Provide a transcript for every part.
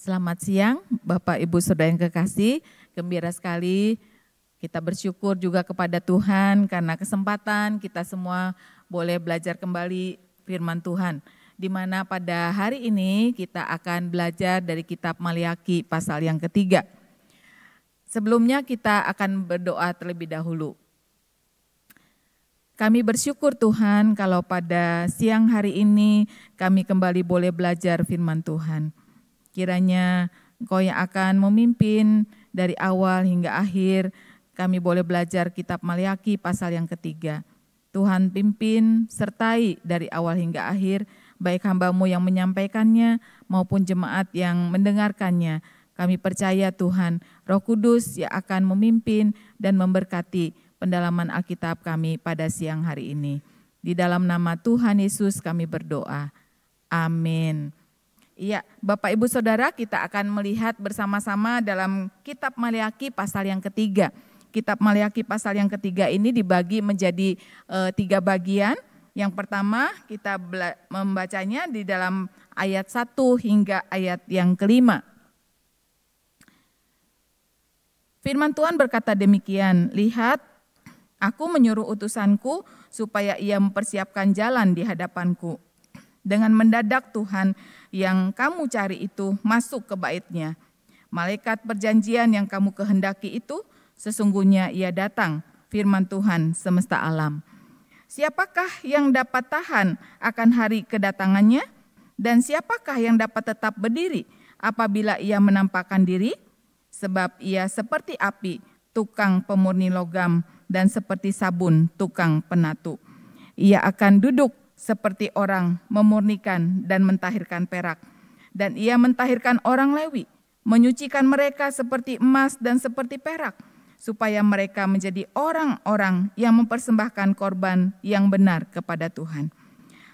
Selamat siang Bapak Ibu Saudara yang kekasih, gembira sekali kita bersyukur juga kepada Tuhan karena kesempatan kita semua boleh belajar kembali firman Tuhan. Di mana pada hari ini kita akan belajar dari kitab Maliaki pasal yang ketiga. Sebelumnya kita akan berdoa terlebih dahulu. Kami bersyukur Tuhan kalau pada siang hari ini kami kembali boleh belajar firman Tuhan. Kiranya Engkau yang akan memimpin dari awal hingga akhir, kami boleh belajar kitab Maliaki pasal yang ketiga. Tuhan pimpin, sertai dari awal hingga akhir, baik hamba-Mu yang menyampaikannya maupun jemaat yang mendengarkannya. Kami percaya Tuhan, Roh Kudus yang akan memimpin dan memberkati pendalaman Alkitab kami pada siang hari ini. Di dalam nama Tuhan Yesus kami berdoa. Amin. Iya, Bapak Ibu Saudara, kita akan melihat bersama-sama dalam kitab Maliaki pasal yang ketiga. Kitab Maliaki pasal yang ketiga ini dibagi menjadi 3 bagian. Yang pertama kita membacanya di dalam ayat 1 hingga ayat yang kelima. Firman Tuhan berkata demikian, "Lihat, aku menyuruh utusanku supaya ia mempersiapkan jalan di hadapanku. Dengan mendadak Tuhan yang kamu cari itu masuk ke bait-Nya. Malaikat perjanjian yang kamu kehendaki itu sesungguhnya ia datang, firman Tuhan semesta alam. Siapakah yang dapat tahan akan hari kedatangannya? Dan siapakah yang dapat tetap berdiri apabila ia menampakkan diri? Sebab ia seperti api, tukang pemurni logam, dan seperti sabun, tukang penatu. Ia akan duduk seperti orang memurnikan dan mentahirkan perak. Dan ia mentahirkan orang Lewi, menyucikan mereka seperti emas dan seperti perak, supaya mereka menjadi orang-orang yang mempersembahkan korban yang benar kepada Tuhan.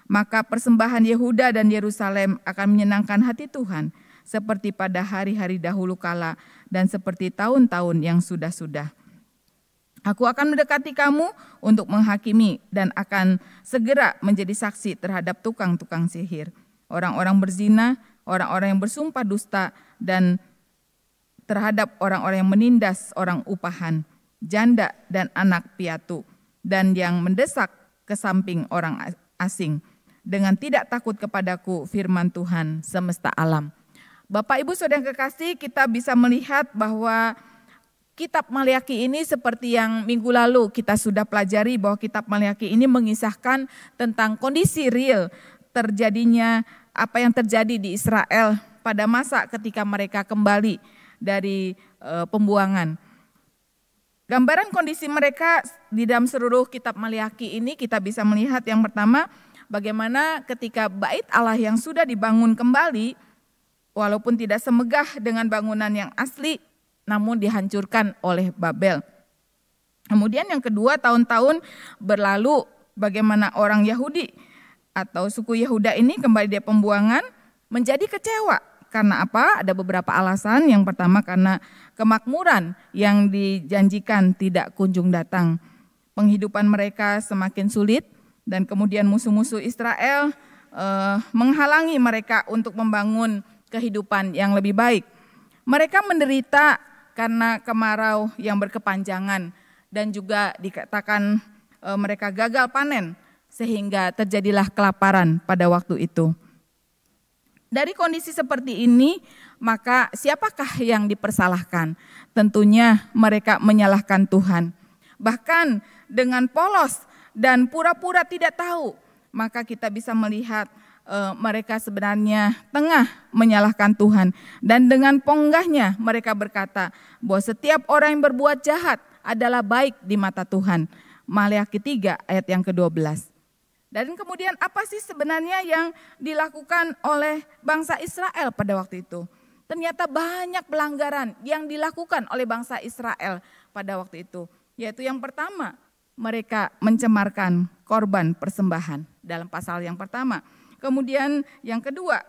Maka persembahan Yehuda dan Yerusalem akan menyenangkan hati Tuhan, seperti pada hari-hari dahulu kala dan seperti tahun-tahun yang sudah-sudah. Aku akan mendekati kamu untuk menghakimi dan akan segera menjadi saksi terhadap tukang-tukang sihir, orang-orang berzina, orang-orang yang bersumpah dusta, dan terhadap orang-orang yang menindas orang upahan, janda dan anak piatu, dan yang mendesak ke samping orang asing, dengan tidak takut kepadaku, firman Tuhan semesta alam." Bapak Ibu Saudara yang kekasih, kita bisa melihat bahwa kitab Maliaki ini seperti yang minggu lalu kita sudah pelajari bahwa kitab Maliaki ini mengisahkan tentang kondisi real terjadinya apa yang terjadi di Israel pada masa ketika mereka kembali dari pembuangan. Gambaran kondisi mereka di dalam seluruh kitab Maliaki ini kita bisa melihat yang pertama bagaimana ketika bait Allah yang sudah dibangun kembali walaupun tidak semegah dengan bangunan yang asli namun dihancurkan oleh Babel. Kemudian yang kedua, tahun-tahun berlalu bagaimana orang Yahudi atau suku Yehuda ini kembali dari pembuangan menjadi kecewa. Karena apa? Ada beberapa alasan. Yang pertama karena kemakmuran yang dijanjikan tidak kunjung datang. Penghidupan mereka semakin sulit dan kemudian musuh-musuh Israel menghalangi mereka untuk membangun kehidupan yang lebih baik. Mereka menderita karena kemarau yang berkepanjangan dan juga dikatakan mereka gagal panen sehingga terjadilah kelaparan pada waktu itu. Dari kondisi seperti ini, maka siapakah yang dipersalahkan? Tentunya mereka menyalahkan Tuhan. Bahkan dengan polos dan pura-pura tidak tahu, maka kita bisa melihat mereka sebenarnya tengah menyalahkan Tuhan. Dan dengan ponggahnya mereka berkata bahwa setiap orang yang berbuat jahat adalah baik di mata Tuhan. Maliaki 3 ayat yang ke-12. Dan kemudian apa sih sebenarnya yang dilakukan oleh bangsa Israel pada waktu itu? Ternyata banyak pelanggaran yang dilakukan oleh bangsa Israel pada waktu itu. Yaitu yang pertama, mereka mencemarkan korban persembahan dalam pasal yang pertama. Kemudian yang kedua,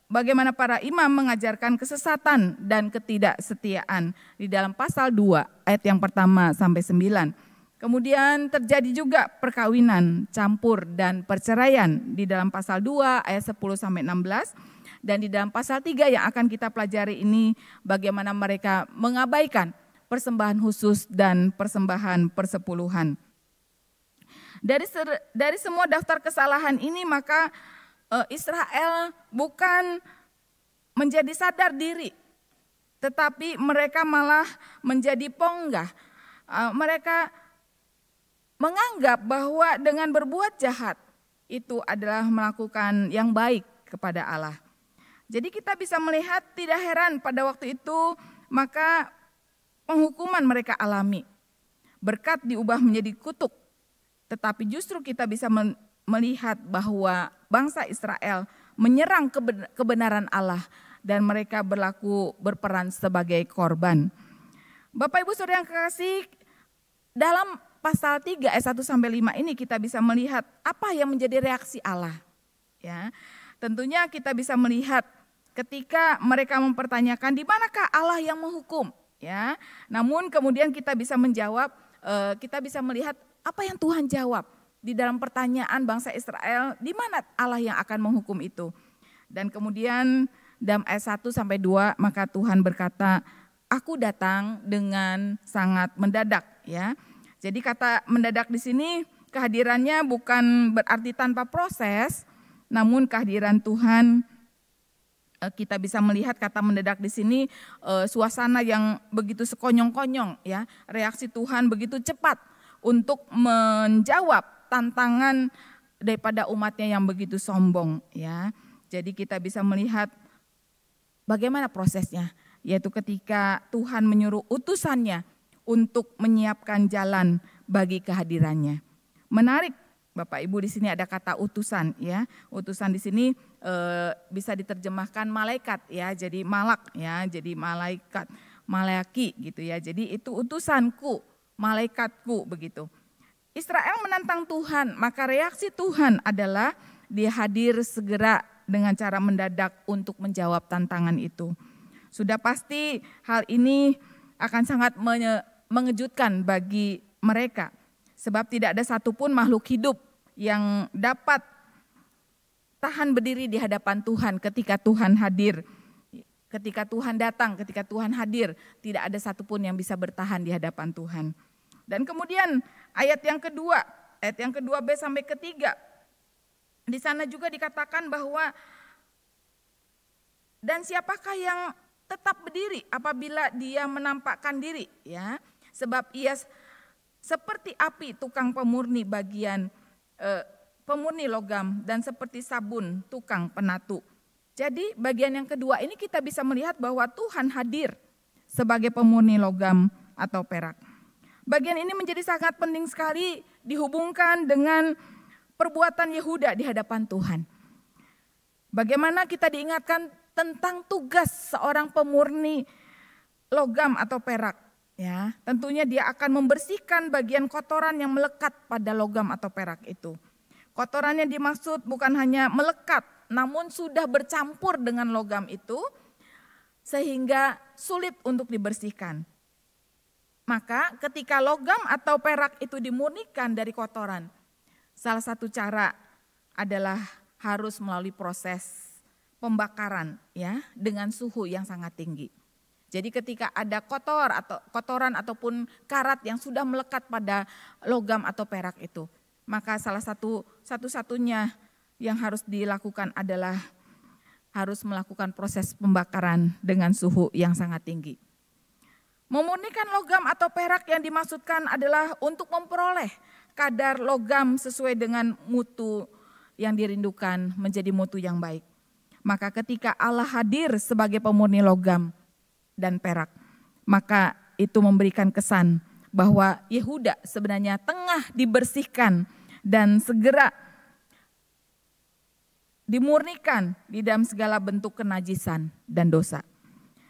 bagaimana para imam mengajarkan kesesatan dan ketidaksetiaan di dalam pasal 2 ayat yang pertama sampai 9. Kemudian terjadi juga perkawinan campur dan perceraian di dalam pasal 2 ayat 10 sampai 16, dan di dalam pasal 3 yang akan kita pelajari ini bagaimana mereka mengabaikan persembahan khusus dan persembahan persepuluhan. Dari semua daftar kesalahan ini maka Israel bukan menjadi sadar diri, tetapi mereka malah menjadi ponggah. Mereka menganggap bahwa dengan berbuat jahat itu adalah melakukan yang baik kepada Allah. Jadi kita bisa melihat tidak heran pada waktu itu maka penghukuman mereka alami. Berkat diubah menjadi kutuk. Tetapi justru kita bisa melihat bahwa bangsa Israel menyerang kebenaran Allah dan mereka berperan sebagai korban. Bapak Ibu Saudara yang kekasih, dalam pasal 3 ayat 1 sampai 5 ini kita bisa melihat apa yang menjadi reaksi Allah. Ya. Tentunya kita bisa melihat ketika mereka mempertanyakan di manakah Allah yang menghukum, ya. Namun kemudian kita bisa menjawab, kita bisa melihat apa yang Tuhan jawab di dalam pertanyaan bangsa Israel, di mana Allah yang akan menghukum itu. Dan kemudian dalam ayat 1 sampai 2 maka Tuhan berkata, aku datang dengan sangat mendadak, ya. Jadi kata mendadak di sini kehadirannya bukan berarti tanpa proses, namun kehadiran Tuhan kita bisa melihat kata mendadak di sini suasana yang begitu sekonyong-konyong, ya. Reaksi Tuhan begitu cepat untuk menjawab tantangan daripada umatnya yang begitu sombong, ya. Jadi kita bisa melihat bagaimana prosesnya, yaitu ketika Tuhan menyuruh utusannya untuk menyiapkan jalan bagi kehadirannya. Menarik, Bapak Ibu, di sini ada kata utusan, ya. Utusan di sini bisa diterjemahkan malaikat, ya. Jadi malak, ya. Jadi malaikat, malaki gitu, ya. Jadi itu utusanku, malaikatku begitu. Israel menantang Tuhan, maka reaksi Tuhan adalah dia hadir segera dengan cara mendadak untuk menjawab tantangan itu. Sudah pasti hal ini akan sangat mengejutkan bagi mereka. Sebab tidak ada satupun makhluk hidup yang dapat tahan berdiri di hadapan Tuhan ketika Tuhan hadir. Ketika Tuhan datang, ketika Tuhan hadir, tidak ada satupun yang bisa bertahan di hadapan Tuhan. Dan kemudian ayat yang kedua B sampai ketiga, di sana juga dikatakan bahwa dan siapakah yang tetap berdiri apabila dia menampakkan diri, ya. Sebab ia seperti api tukang pemurni pemurni logam dan seperti sabun tukang penatu. Jadi bagian yang kedua ini kita bisa melihat bahwa Tuhan hadir sebagai pemurni logam atau perak. Bagian ini menjadi sangat penting sekali dihubungkan dengan perbuatan Yehuda di hadapan Tuhan. Bagaimana kita diingatkan tentang tugas seorang pemurni logam atau perak, ya. Tentunya dia akan membersihkan bagian kotoran yang melekat pada logam atau perak itu. Kotorannya dimaksud bukan hanya melekat, namun sudah bercampur dengan logam itu sehingga sulit untuk dibersihkan. Maka ketika logam atau perak itu dimurnikan dari kotoran, salah satu cara adalah harus melalui proses pembakaran, ya, dengan suhu yang sangat tinggi. Jadi ketika ada kotoran ataupun karat yang sudah melekat pada logam atau perak itu, maka satu-satunya yang harus dilakukan adalah harus melakukan proses pembakaran dengan suhu yang sangat tinggi. Memurnikan logam atau perak yang dimaksudkan adalah untuk memperoleh kadar logam sesuai dengan mutu yang dirindukan menjadi mutu yang baik. Maka ketika Allah hadir sebagai pemurni logam dan perak, maka itu memberikan kesan bahwa Yehuda sebenarnya tengah dibersihkan dan segera dimurnikan di dalam segala bentuk kenajisan dan dosa.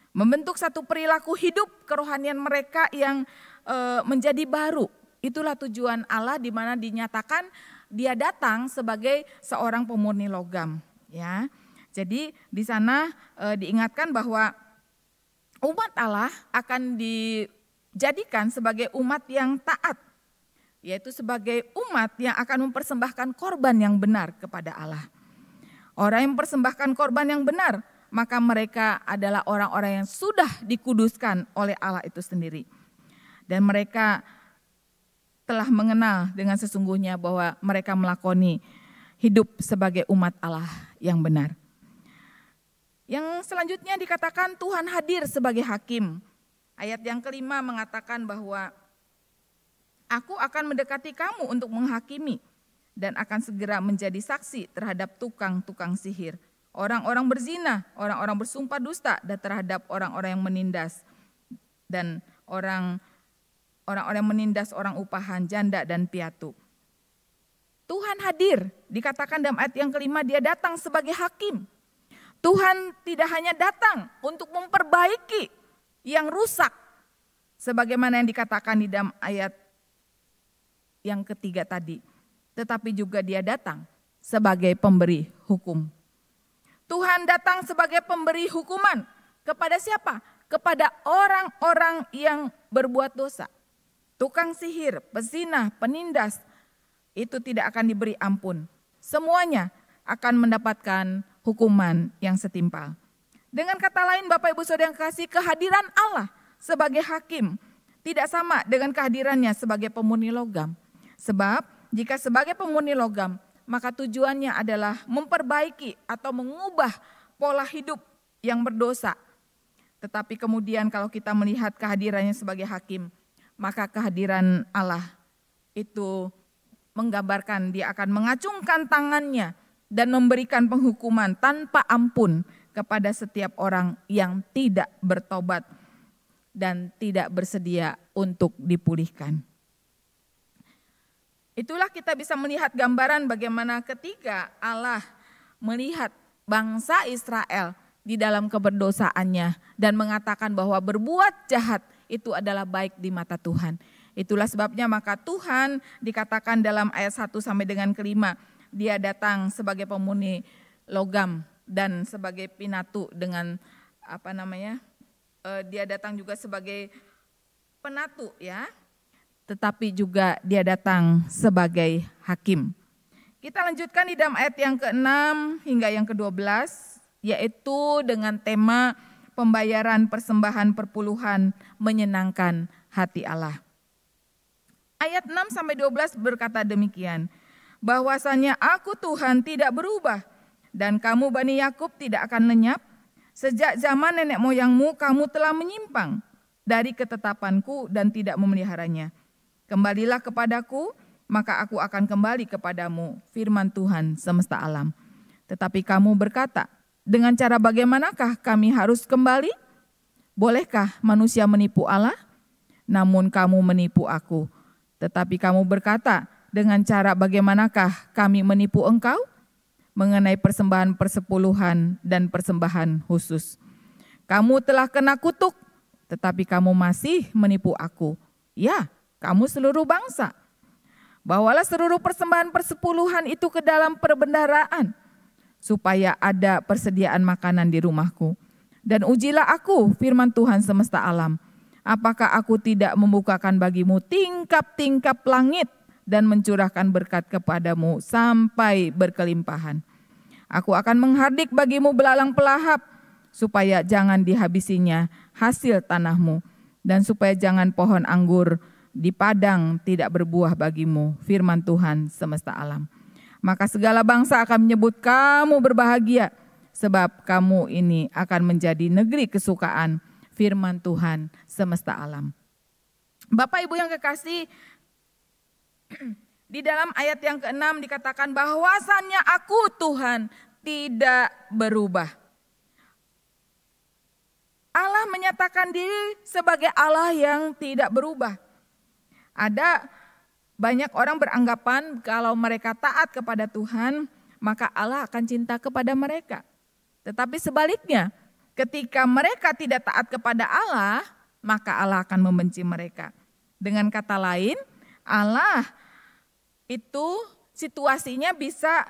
Membentuk satu perilaku hidup kerohanian mereka yang menjadi baru. Itulah tujuan Allah di mana dinyatakan dia datang sebagai seorang pemurni logam, ya. Jadi di sana diingatkan bahwa umat Allah akan dijadikan sebagai umat yang taat yaitu sebagai umat yang akan mempersembahkan korban yang benar kepada Allah. Orang yang mempersembahkan korban yang benar, maka mereka adalah orang-orang yang sudah dikuduskan oleh Allah itu sendiri. Dan mereka telah mengenal dengan sesungguhnya bahwa mereka melakoni hidup sebagai umat Allah yang benar. Yang selanjutnya dikatakan Tuhan hadir sebagai hakim. Ayat yang kelima mengatakan bahwa aku akan mendekati kamu untuk menghakimi dan akan segera menjadi saksi terhadap tukang-tukang sihir, orang-orang berzina, orang-orang bersumpah dusta, dan terhadap orang-orang yang menindas dan orang-orang yang menindas orang upahan, janda dan piatu. Tuhan hadir, dikatakan dalam ayat yang kelima, dia datang sebagai hakim. Tuhan tidak hanya datang untuk memperbaiki yang rusak, sebagaimana yang dikatakan di dalam ayat yang ketiga tadi, tetapi juga dia datang sebagai pemberi hukum. Tuhan datang sebagai pemberi hukuman kepada siapa? Kepada orang-orang yang berbuat dosa. Tukang sihir, pezina, penindas, itu tidak akan diberi ampun. Semuanya akan mendapatkan hukuman yang setimpal. Dengan kata lain, Bapak Ibu Saudara yang kasih, kehadiran Allah sebagai hakim tidak sama dengan kehadirannya sebagai pemurni logam. Sebab jika sebagai pemurni logam, maka tujuannya adalah memperbaiki atau mengubah pola hidup yang berdosa. Tetapi kemudian kalau kita melihat kehadirannya sebagai hakim, maka kehadiran Allah itu menggambarkan dia akan mengacungkan tangannya dan memberikan penghukuman tanpa ampun kepada setiap orang yang tidak bertobat dan tidak bersedia untuk dipulihkan. Itulah kita bisa melihat gambaran bagaimana ketika Allah melihat bangsa Israel di dalam keberdosaannya dan mengatakan bahwa berbuat jahat itu adalah baik di mata Tuhan. Itulah sebabnya maka Tuhan dikatakan dalam ayat 1 sampai dengan kelima, dia datang sebagai pemurni logam dan sebagai pinatu dengan dia datang juga sebagai penatu ya. Tetapi juga dia datang sebagai hakim. Kita lanjutkan di dalam ayat yang ke-6 hingga yang ke-12, yaitu dengan tema pembayaran persembahan perpuluhan menyenangkan hati Allah. Ayat 6 sampai 12 berkata demikian, bahwasanya aku Tuhan tidak berubah dan kamu Bani Yakub tidak akan lenyap. Sejak zaman nenek moyangmu kamu telah menyimpang dari ketetapanku dan tidak memeliharanya. Kembalilah kepadaku, maka aku akan kembali kepadamu, firman Tuhan semesta alam. Tetapi kamu berkata, dengan cara bagaimanakah kami harus kembali? Bolehkah manusia menipu Allah? Namun kamu menipu aku. Tetapi kamu berkata, dengan cara bagaimanakah kami menipu engkau? Mengenai persembahan persepuluhan dan persembahan khusus. Kamu telah kena kutuk, tetapi kamu masih menipu aku. Ya, kamu seluruh bangsa. Bawalah seluruh persembahan persepuluhan itu ke dalam perbendaharaan, supaya ada persediaan makanan di rumahku. Dan ujilah aku, firman Tuhan semesta alam. Apakah aku tidak membukakan bagimu tingkap-tingkap langit dan mencurahkan berkat kepadamu sampai berkelimpahan. Aku akan menghardik bagimu belalang pelahap, supaya jangan dihabisinya hasil tanahmu, dan supaya jangan pohon anggur di padang tidak berbuah bagimu, firman Tuhan semesta alam. Maka segala bangsa akan menyebut kamu berbahagia, sebab kamu ini akan menjadi negeri kesukaan, firman Tuhan semesta alam. Bapak Ibu yang kekasih, di dalam ayat yang ke-6 dikatakan bahwasannya aku Tuhan tidak berubah. Allah menyatakan diri sebagai Allah yang tidak berubah. Ada banyak orang beranggapan kalau mereka taat kepada Tuhan, maka Allah akan cinta kepada mereka. Tetapi sebaliknya, ketika mereka tidak taat kepada Allah, maka Allah akan membenci mereka. Dengan kata lain, Allah itu situasinya bisa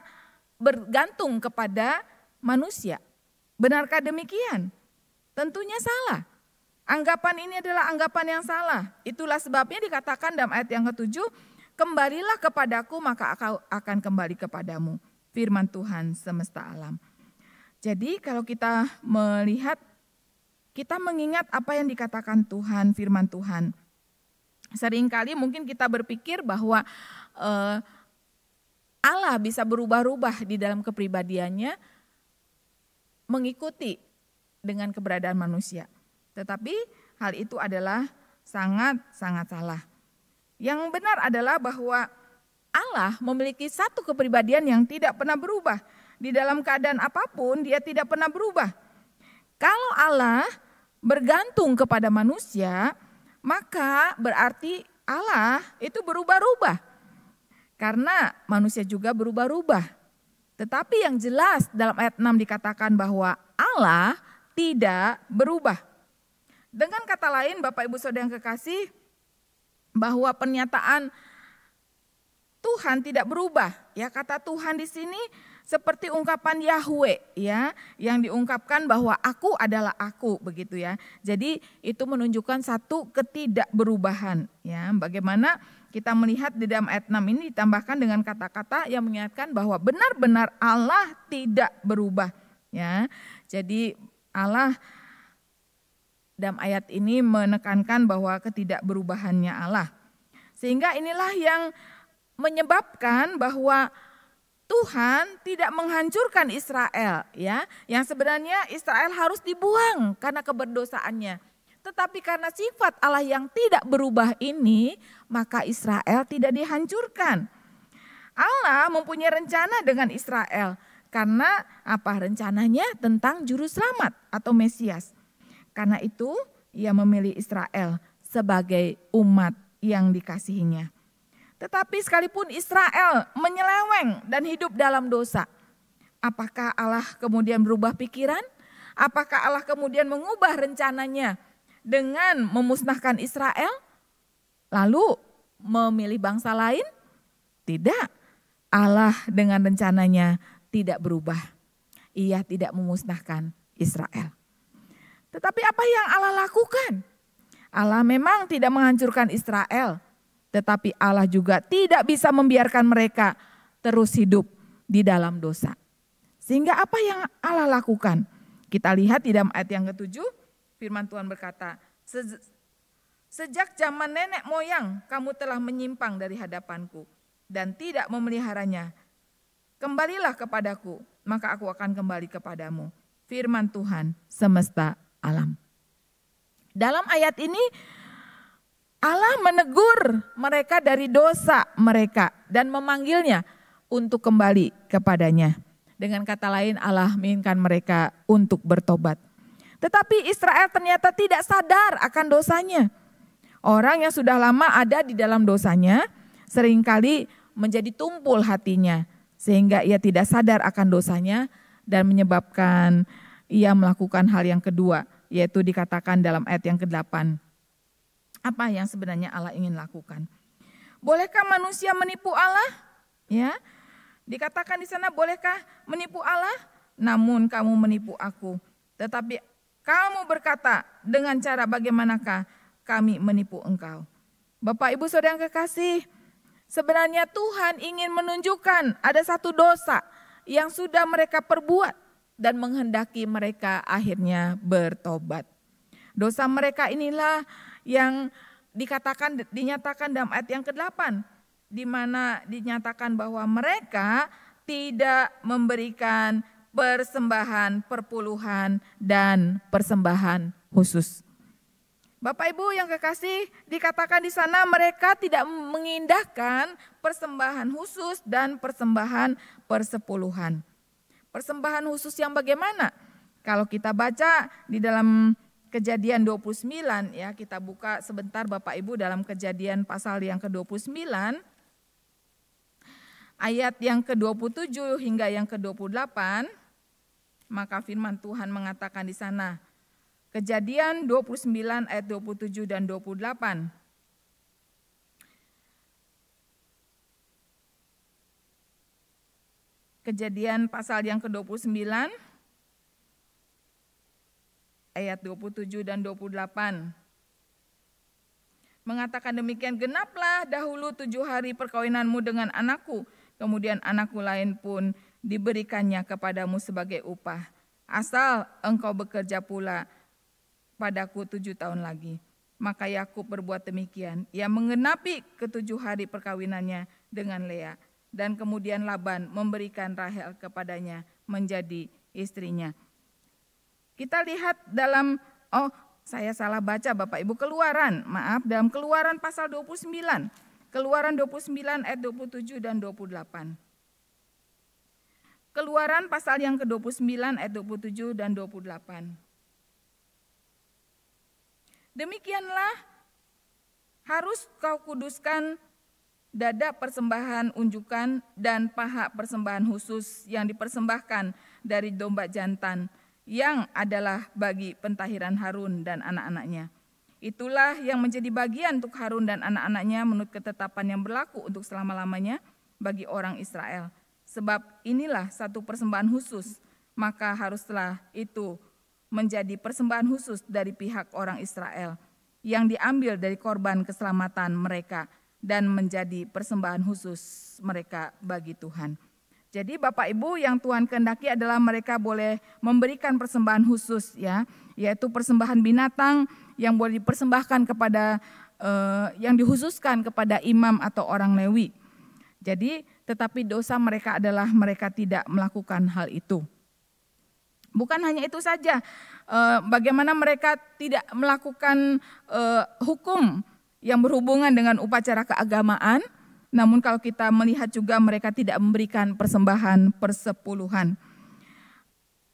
bergantung kepada manusia. Benarkah demikian? Tentunya salah. Anggapan ini adalah anggapan yang salah. Itulah sebabnya dikatakan dalam ayat yang ke-7, kembalilah kepadaku maka aku akan kembali kepadamu. Firman Tuhan semesta alam. Jadi kalau kita melihat, kita mengingat apa yang dikatakan Tuhan, firman Tuhan. Seringkali mungkin kita berpikir bahwa Allah bisa berubah-ubah di dalam kepribadiannya mengikuti dengan keberadaan manusia. Tetapi hal itu adalah sangat-sangat salah. Yang benar adalah bahwa Allah memiliki satu kepribadian yang tidak pernah berubah. Di dalam keadaan apapun dia tidak pernah berubah. Kalau Allah bergantung kepada manusia, maka berarti Allah itu berubah-ubah. Karena manusia juga berubah-ubah. Tetapi yang jelas dalam ayat 6 dikatakan bahwa Allah tidak berubah. Dengan kata lain Bapak Ibu Saudara yang kekasih, bahwa pernyataan Tuhan tidak berubah. Ya, kata Tuhan di sini seperti ungkapan Yahweh ya, yang diungkapkan bahwa aku adalah aku begitu ya. Jadi itu menunjukkan satu ketidakberubahan ya. Bagaimana kita melihat di dalam ayat 6 ini ditambahkan dengan kata-kata yang mengingatkan bahwa benar-benar Allah tidak berubah ya. Jadi Allah dalam ayat ini menekankan bahwa ketidakberubahannya Allah. Sehingga inilah yang menyebabkan bahwa Tuhan tidak menghancurkan Israel ya, yang sebenarnya Israel harus dibuang karena keberdosaannya. Tetapi karena sifat Allah yang tidak berubah ini, maka Israel tidak dihancurkan. Allah mempunyai rencana dengan Israel karena apa? Rencananya tentang juru selamat atau Mesias. Karena itu ia memilih Israel sebagai umat yang dikasihinya. Tetapi sekalipun Israel menyeleweng dan hidup dalam dosa, apakah Allah kemudian berubah pikiran? Apakah Allah kemudian mengubah rencananya dengan memusnahkan Israel? Lalu memilih bangsa lain? Tidak. Allah dengan rencananya tidak berubah. Ia tidak memusnahkan Israel. Tetapi apa yang Allah lakukan? Allah memang tidak menghancurkan Israel, tetapi Allah juga tidak bisa membiarkan mereka terus hidup di dalam dosa. Sehingga apa yang Allah lakukan? Kita lihat di dalam ayat yang ke-7, firman Tuhan berkata, sejak zaman nenek moyang kamu telah menyimpang dari hadapanku dan tidak memeliharanya. Kembalilah kepadaku, maka aku akan kembali kepadamu. Firman Tuhan semesta alam. Dalam ayat ini Allah menegur mereka dari dosa mereka dan memanggilnya untuk kembali kepadanya. Dengan kata lain Allah menginginkan mereka untuk bertobat. Tetapi Israel ternyata tidak sadar akan dosanya. Orang yang sudah lama ada di dalam dosanya seringkali menjadi tumpul hatinya. Sehingga ia tidak sadar akan dosanya dan menyebabkan ia melakukan hal yang kedua. Yaitu dikatakan dalam ayat yang ke-8. Apa yang sebenarnya Allah ingin lakukan? Bolehkah manusia menipu Allah? Ya, dikatakan di sana, bolehkah menipu Allah? Namun kamu menipu aku. Tetapi kamu berkata, dengan cara bagaimanakah kami menipu engkau? Bapak Ibu Saudara yang kekasih, sebenarnya Tuhan ingin menunjukkan ada satu dosa yang sudah mereka perbuat dan menghendaki mereka akhirnya bertobat. Dosa mereka inilah yang dinyatakan dalam ayat yang ke-8, di mana dinyatakan bahwa mereka tidak memberikan persembahan perpuluhan dan persembahan khusus. Bapak Ibu yang kekasih, dikatakan di sana mereka tidak mengindahkan persembahan khusus dan persembahan persepuluhan. Persembahan khusus yang bagaimana? Kalau kita baca di dalam Kejadian 29 ya, kita buka sebentar Bapak Ibu dalam Kejadian pasal yang ke-29 ayat yang ke-27 hingga yang ke-28, maka firman Tuhan mengatakan di sana. Kejadian 29 ayat 27 dan 28. Kejadian pasal yang ke-29 ayat 27 dan 28. mengatakan demikian, genaplah dahulu 7 hari perkawinanmu dengan anakku, kemudian anakku lain pun diberikannya kepadamu sebagai upah, asal engkau bekerja pula padaku 7 tahun lagi. Maka Yakub berbuat demikian, ia menggenapi ke-7 hari perkawinannya dengan Lea, dan kemudian Laban memberikan Rahel kepadanya menjadi istrinya. Kita lihat dalam, saya salah baca Bapak Ibu, dalam Keluaran pasal 29. Keluaran 29 ayat 27 dan 28. Keluaran pasal yang ke-29 ayat 27 dan 28. Demikianlah harus kau kuduskan dada persembahan unjukan dan paha persembahan khusus yang dipersembahkan dari domba jantan, yang adalah bagi pentahiran Harun dan anak-anaknya. Itulah yang menjadi bagian untuk Harun dan anak-anaknya menurut ketetapan yang berlaku untuk selama-lamanya bagi orang Israel. Sebab inilah satu persembahan khusus, maka haruslah itu menjadi persembahan khusus dari pihak orang Israel yang diambil dari korban keselamatan mereka dan menjadi persembahan khusus mereka bagi Tuhan. Jadi Bapak Ibu, yang Tuhan kehendaki adalah mereka boleh memberikan persembahan khusus, ya, yaitu persembahan binatang yang boleh dipersembahkan kepada yang dikhususkan kepada imam atau orang Lewi. Jadi tetapi dosa mereka adalah mereka tidak melakukan hal itu. Bukan hanya itu saja, bagaimana mereka tidak melakukan hukum yang berhubungan dengan upacara keagamaan, namun kalau kita melihat juga mereka tidak memberikan persembahan persepuluhan.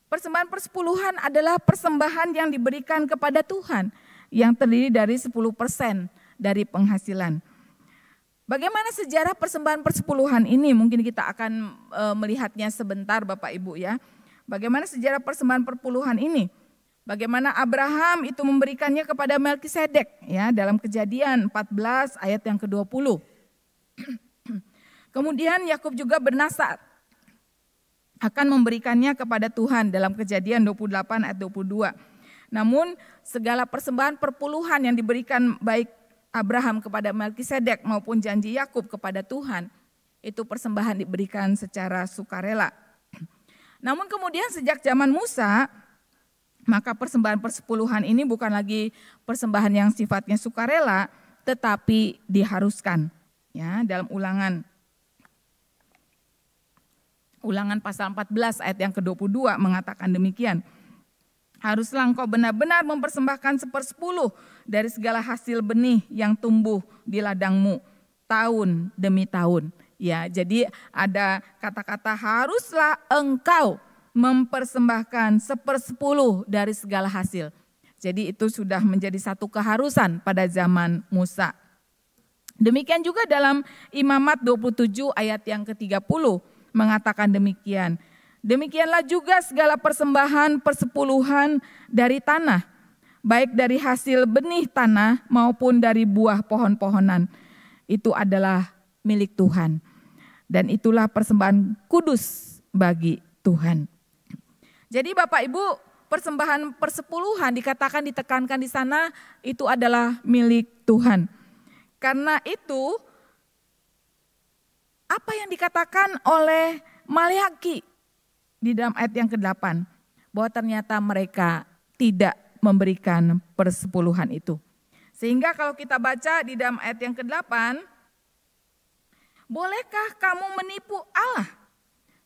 Persembahan persepuluhan adalah persembahan yang diberikan kepada Tuhan, yang terdiri dari 10% dari penghasilan. Bagaimana sejarah persembahan persepuluhan ini? Mungkin kita akan melihatnya sebentar Bapak Ibu, ya. Bagaimana sejarah persembahan persepuluhan ini? Bagaimana Abraham itu memberikannya kepada Melkisedek, ya, dalam Kejadian 14 ayat yang ke-20. Kemudian Yakub juga bernasar akan memberikannya kepada Tuhan dalam Kejadian 28 ayat 22. Namun segala persembahan perpuluhan yang diberikan baik Abraham kepada Melkisedek maupun janji Yakub kepada Tuhan, itu persembahan diberikan secara sukarela. Namun kemudian sejak zaman Musa, maka persembahan persepuluhan ini bukan lagi persembahan yang sifatnya sukarela, tetapi diharuskan. Ya, dalam Ulangan pasal 14 ayat yang ke-22 mengatakan demikian. Haruslah engkau benar-benar mempersembahkan 1/10 dari segala hasil benih yang tumbuh di ladangmu tahun demi tahun. Ya, jadi ada kata-kata haruslah engkau mempersembahkan 1/10 dari segala hasil. Jadi itu sudah menjadi satu keharusan pada zaman Musa. Demikian juga dalam Imamat 27 ayat yang ke-30 mengatakan demikian. Demikianlah juga segala persembahan persepuluhan dari tanah, baik dari hasil benih tanah maupun dari buah pohon-pohonan. Itu adalah milik Tuhan. Dan itulah persembahan kudus bagi Tuhan. Jadi Bapak Ibu, persembahan persepuluhan ditekankan di sana itu adalah milik Tuhan. Karena itu apa yang dikatakan oleh Maleaki di dalam ayat yang ke-8, bahwa ternyata mereka tidak memberikan persepuluhan itu. Sehingga kalau kita baca di dalam ayat yang ke-8, bolehkah kamu menipu Allah?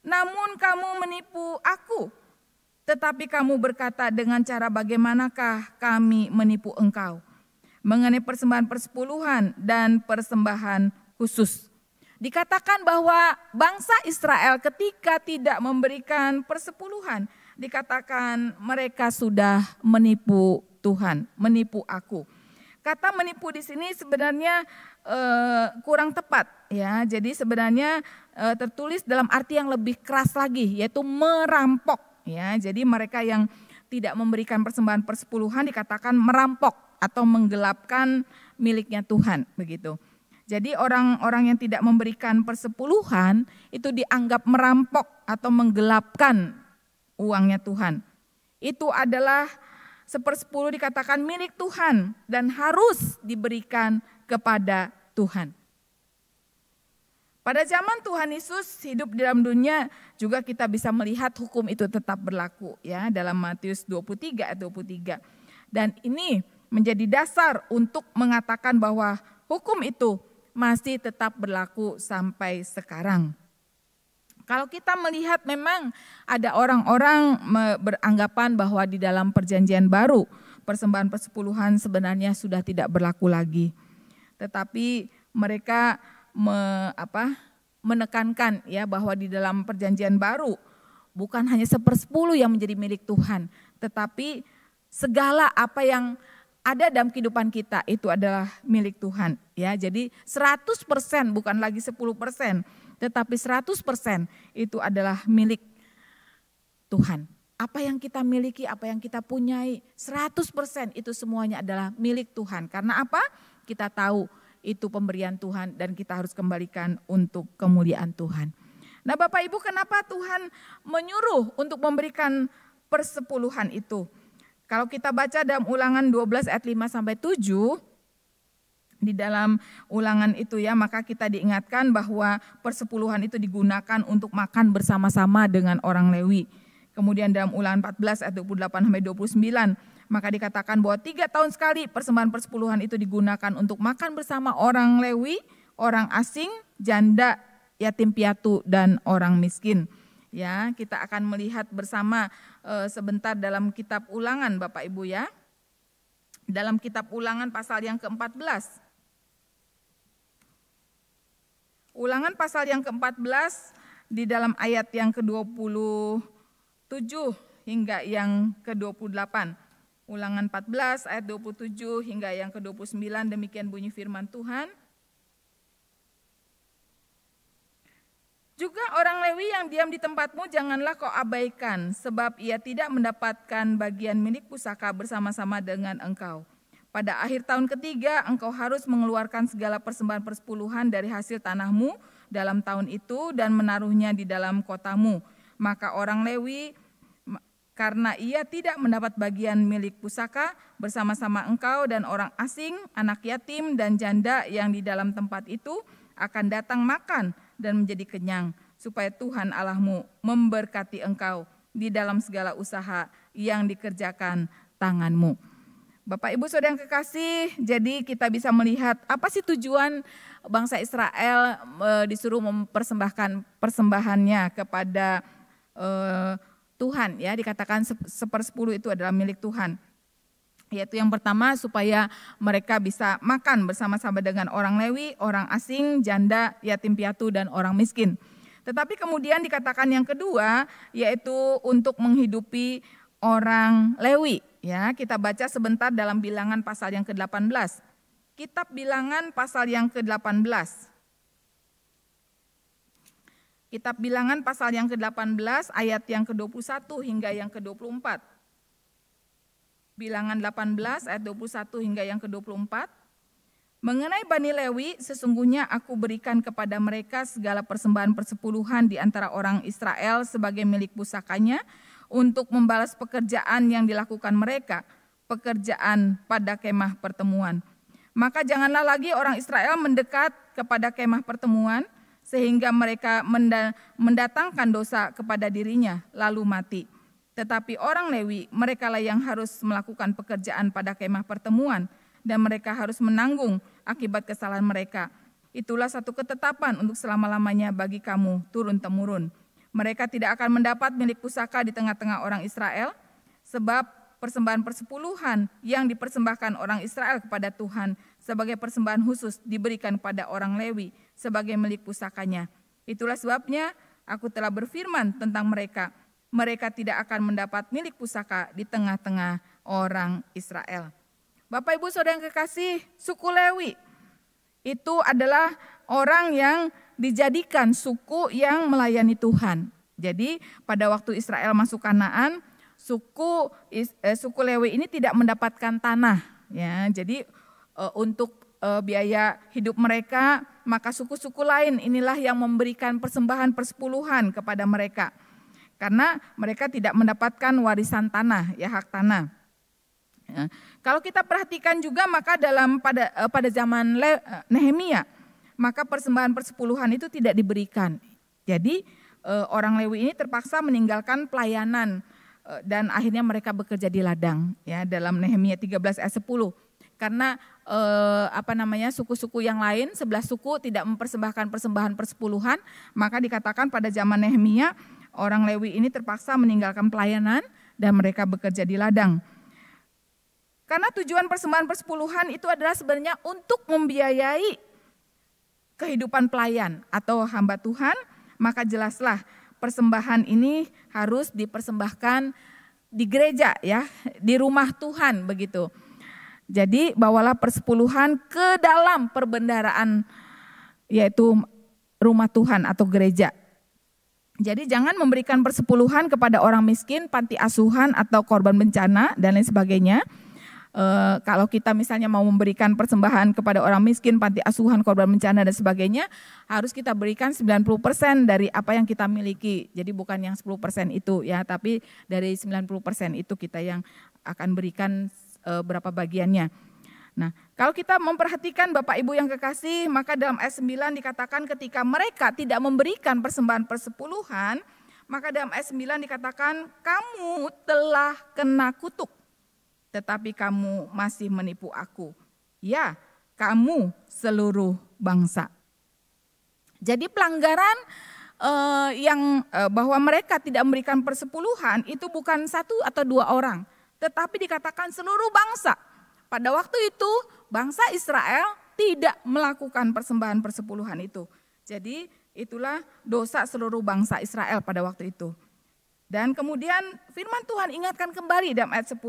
Namun kamu menipu aku. Tetapi kamu berkata, dengan cara bagaimanakah kami menipu engkau? Mengenai persembahan persepuluhan dan persembahan khusus. Dikatakan bahwa bangsa Israel ketika tidak memberikan persepuluhan, dikatakan mereka sudah menipu Tuhan, menipu aku. Kata menipu di sini sebenarnya kurang tepat, ya. Jadi sebenarnya tertulis dalam arti yang lebih keras lagi, yaitu merampok, ya. Jadi mereka yang tidak memberikan persembahan persepuluhan dikatakan merampok atau menggelapkan miliknya Tuhan, begitu. Jadi orang-orang yang tidak memberikan persepuluhan itu dianggap merampok atau menggelapkan uangnya Tuhan. Itu adalah 1/10 dikatakan milik Tuhan dan harus diberikan kepada Tuhan. Pada zaman Tuhan Yesus hidup di dalam dunia juga kita bisa melihat hukum itu tetap berlaku ya dalam Matius 23 ayat 23. Dan ini menjadi dasar untuk mengatakan bahwa hukum itu masih tetap berlaku sampai sekarang. Kalau kita melihat memang ada orang-orang beranggapan bahwa di dalam perjanjian baru persembahan persepuluhan sebenarnya sudah tidak berlaku lagi. Tetapi mereka menekankan ya bahwa di dalam perjanjian baru bukan hanya 1/10 yang menjadi milik Tuhan, tetapi segala apa yang ada dalam kehidupan kita itu adalah milik Tuhan ya. Jadi 100% bukan lagi 10%, tetapi 100% itu adalah milik Tuhan. Apa yang kita miliki, apa yang kita punyai, 100% itu semuanya adalah milik Tuhan. Karena apa? Kita tahu itu pemberian Tuhan dan kita harus kembalikan untuk kemuliaan Tuhan. Nah Bapak Ibu, kenapa Tuhan menyuruh untuk memberikan persepuluhan itu? Kalau kita baca dalam Ulangan 12 ayat 5-7, di dalam Ulangan itu ya, maka kita diingatkan bahwa persepuluhan itu digunakan untuk makan bersama-sama dengan orang Lewi. Kemudian dalam Ulangan 14 ayat 28-29, maka dikatakan bahwa 3 tahun sekali persembahan persepuluhan itu digunakan untuk makan bersama orang Lewi, orang asing, janda, yatim piatu, dan orang miskin. Ya, kita akan melihat bersama sebentar dalam kitab Ulangan Bapak Ibu ya. Dalam kitab Ulangan pasal yang ke-14. Ulangan pasal yang ke-14 di dalam ayat yang ke-27 hingga yang ke-28. Ulangan 14 ayat 27 hingga yang ke-29, demikian bunyi firman Tuhan. Juga orang Lewi yang diam di tempatmu janganlah kau abaikan, sebab ia tidak mendapatkan bagian milik pusaka bersama-sama dengan engkau. Pada akhir tahun ketiga engkau harus mengeluarkan segala persembahan persepuluhan dari hasil tanahmu dalam tahun itu dan menaruhnya di dalam kotamu. Maka orang Lewi, karena ia tidak mendapat bagian milik pusaka bersama-sama engkau dan orang asing, anak yatim dan janda yang di dalam tempat itu akan datang makan dan menjadi kenyang, supaya Tuhan Allahmu memberkati engkau di dalam segala usaha yang dikerjakan tanganmu. Bapak Ibu Saudara yang kekasih, jadi kita bisa melihat apa sih tujuan bangsa Israel disuruh mempersembahkan persembahannya kepada Tuhan ya, dikatakan 1/10 itu adalah milik Tuhan. Yaitu yang pertama supaya mereka bisa makan bersama-sama dengan orang Lewi, orang asing, janda, yatim piatu dan orang miskin. Tetapi kemudian dikatakan yang kedua yaitu untuk menghidupi orang Lewi ya. Kita baca sebentar dalam Bilangan pasal yang ke-18. Kitab Bilangan pasal yang ke-18. Kitab Bilangan pasal yang ke-18 ayat yang ke-21 hingga yang ke-24. Bilangan 18 ayat 21 hingga yang ke-24. Mengenai Bani Lewi, sesungguhnya aku berikan kepada mereka segala persembahan persepuluhan di antara orang Israel sebagai milik pusakanya untuk membalas pekerjaan yang dilakukan mereka, pekerjaan pada kemah pertemuan. Maka janganlah lagi orang Israel mendekat kepada kemah pertemuan, sehingga mereka mendatangkan dosa kepada dirinya lalu mati. Tetapi orang Lewi, merekalah yang harus melakukan pekerjaan pada kemah pertemuan dan mereka harus menanggung akibat kesalahan mereka. Itulah satu ketetapan untuk selama-lamanya bagi kamu turun-temurun. Mereka tidak akan mendapat milik pusaka di tengah-tengah orang Israel, sebab persembahan persepuluhan yang dipersembahkan orang Israel kepada Tuhan sebagai persembahan khusus diberikan pada orang Lewi sebagai milik pusakanya. Itulah sebabnya aku telah berfirman tentang mereka. Mereka tidak akan mendapat milik pusaka di tengah-tengah orang Israel. Bapak Ibu Saudara yang kekasih, suku Lewi itu adalah orang yang dijadikan suku yang melayani Tuhan. Jadi pada waktu Israel masuk Kanaan, suku Lewi ini tidak mendapatkan tanah. Ya, jadi untuk biaya hidup mereka, maka suku-suku lain inilah yang memberikan persembahan persepuluhan kepada mereka. Karena mereka tidak mendapatkan warisan tanah, ya hak tanah. Ya. Kalau kita perhatikan juga maka pada zaman Nehemia, maka persembahan persepuluhan itu tidak diberikan. Jadi orang Lewi ini terpaksa meninggalkan pelayanan dan akhirnya mereka bekerja di ladang, ya, dalam Nehemia 13 ayat 10. Karena suku-suku yang lain, 11 suku tidak mempersembahkan persembahan persepuluhan, maka dikatakan pada zaman Nehemia orang Lewi ini terpaksa meninggalkan pelayanan dan mereka bekerja di ladang. Karena tujuan persembahan persepuluhan itu adalah sebenarnya untuk membiayai kehidupan pelayan atau hamba Tuhan, maka jelaslah persembahan ini harus dipersembahkan di gereja, ya, di rumah Tuhan begitu. Jadi bawalah persepuluhan ke dalam perbendaharaan, yaitu rumah Tuhan atau gereja. Jadi jangan memberikan persepuluhan kepada orang miskin, panti asuhan atau korban bencana dan lain sebagainya. Kalau kita misalnya mau memberikan persembahan kepada orang miskin, panti asuhan, korban bencana dan sebagainya, harus kita berikan 90% dari apa yang kita miliki. Jadi bukan yang 10% itu, ya, tapi dari 90% itu kita yang akan berikan berapa bagiannya. Nah, kalau kita memperhatikan Bapak Ibu yang kekasih, maka dalam ayat 9 dikatakan ketika mereka tidak memberikan persembahan persepuluhan, maka dalam ayat 9 dikatakan kamu telah kena kutuk, tetapi kamu masih menipu aku. Ya, kamu seluruh bangsa. Jadi pelanggaran bahwa mereka tidak memberikan persepuluhan itu bukan satu atau dua orang, tetapi dikatakan seluruh bangsa. Pada waktu itu bangsa Israel tidak melakukan persembahan persepuluhan itu. Jadi itulah dosa seluruh bangsa Israel pada waktu itu. Dan kemudian firman Tuhan ingatkan kembali dalam ayat 10.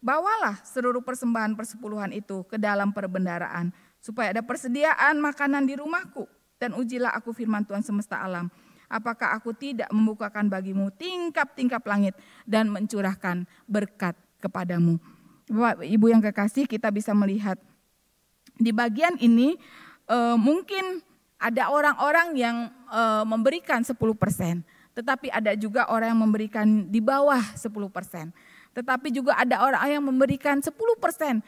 Bawalah seluruh persembahan persepuluhan itu ke dalam perbendaharaan, supaya ada persediaan makanan di rumahku. Dan ujilah aku firman Tuhan semesta alam. Apakah aku tidak membukakan bagimu tingkap-tingkap langit dan mencurahkan berkat kepadamu. Bapak Ibu yang kekasih, kita bisa melihat di bagian ini mungkin ada orang-orang yang memberikan 10%. Tetapi ada juga orang yang memberikan di bawah 10%. Tetapi juga ada orang yang memberikan 10%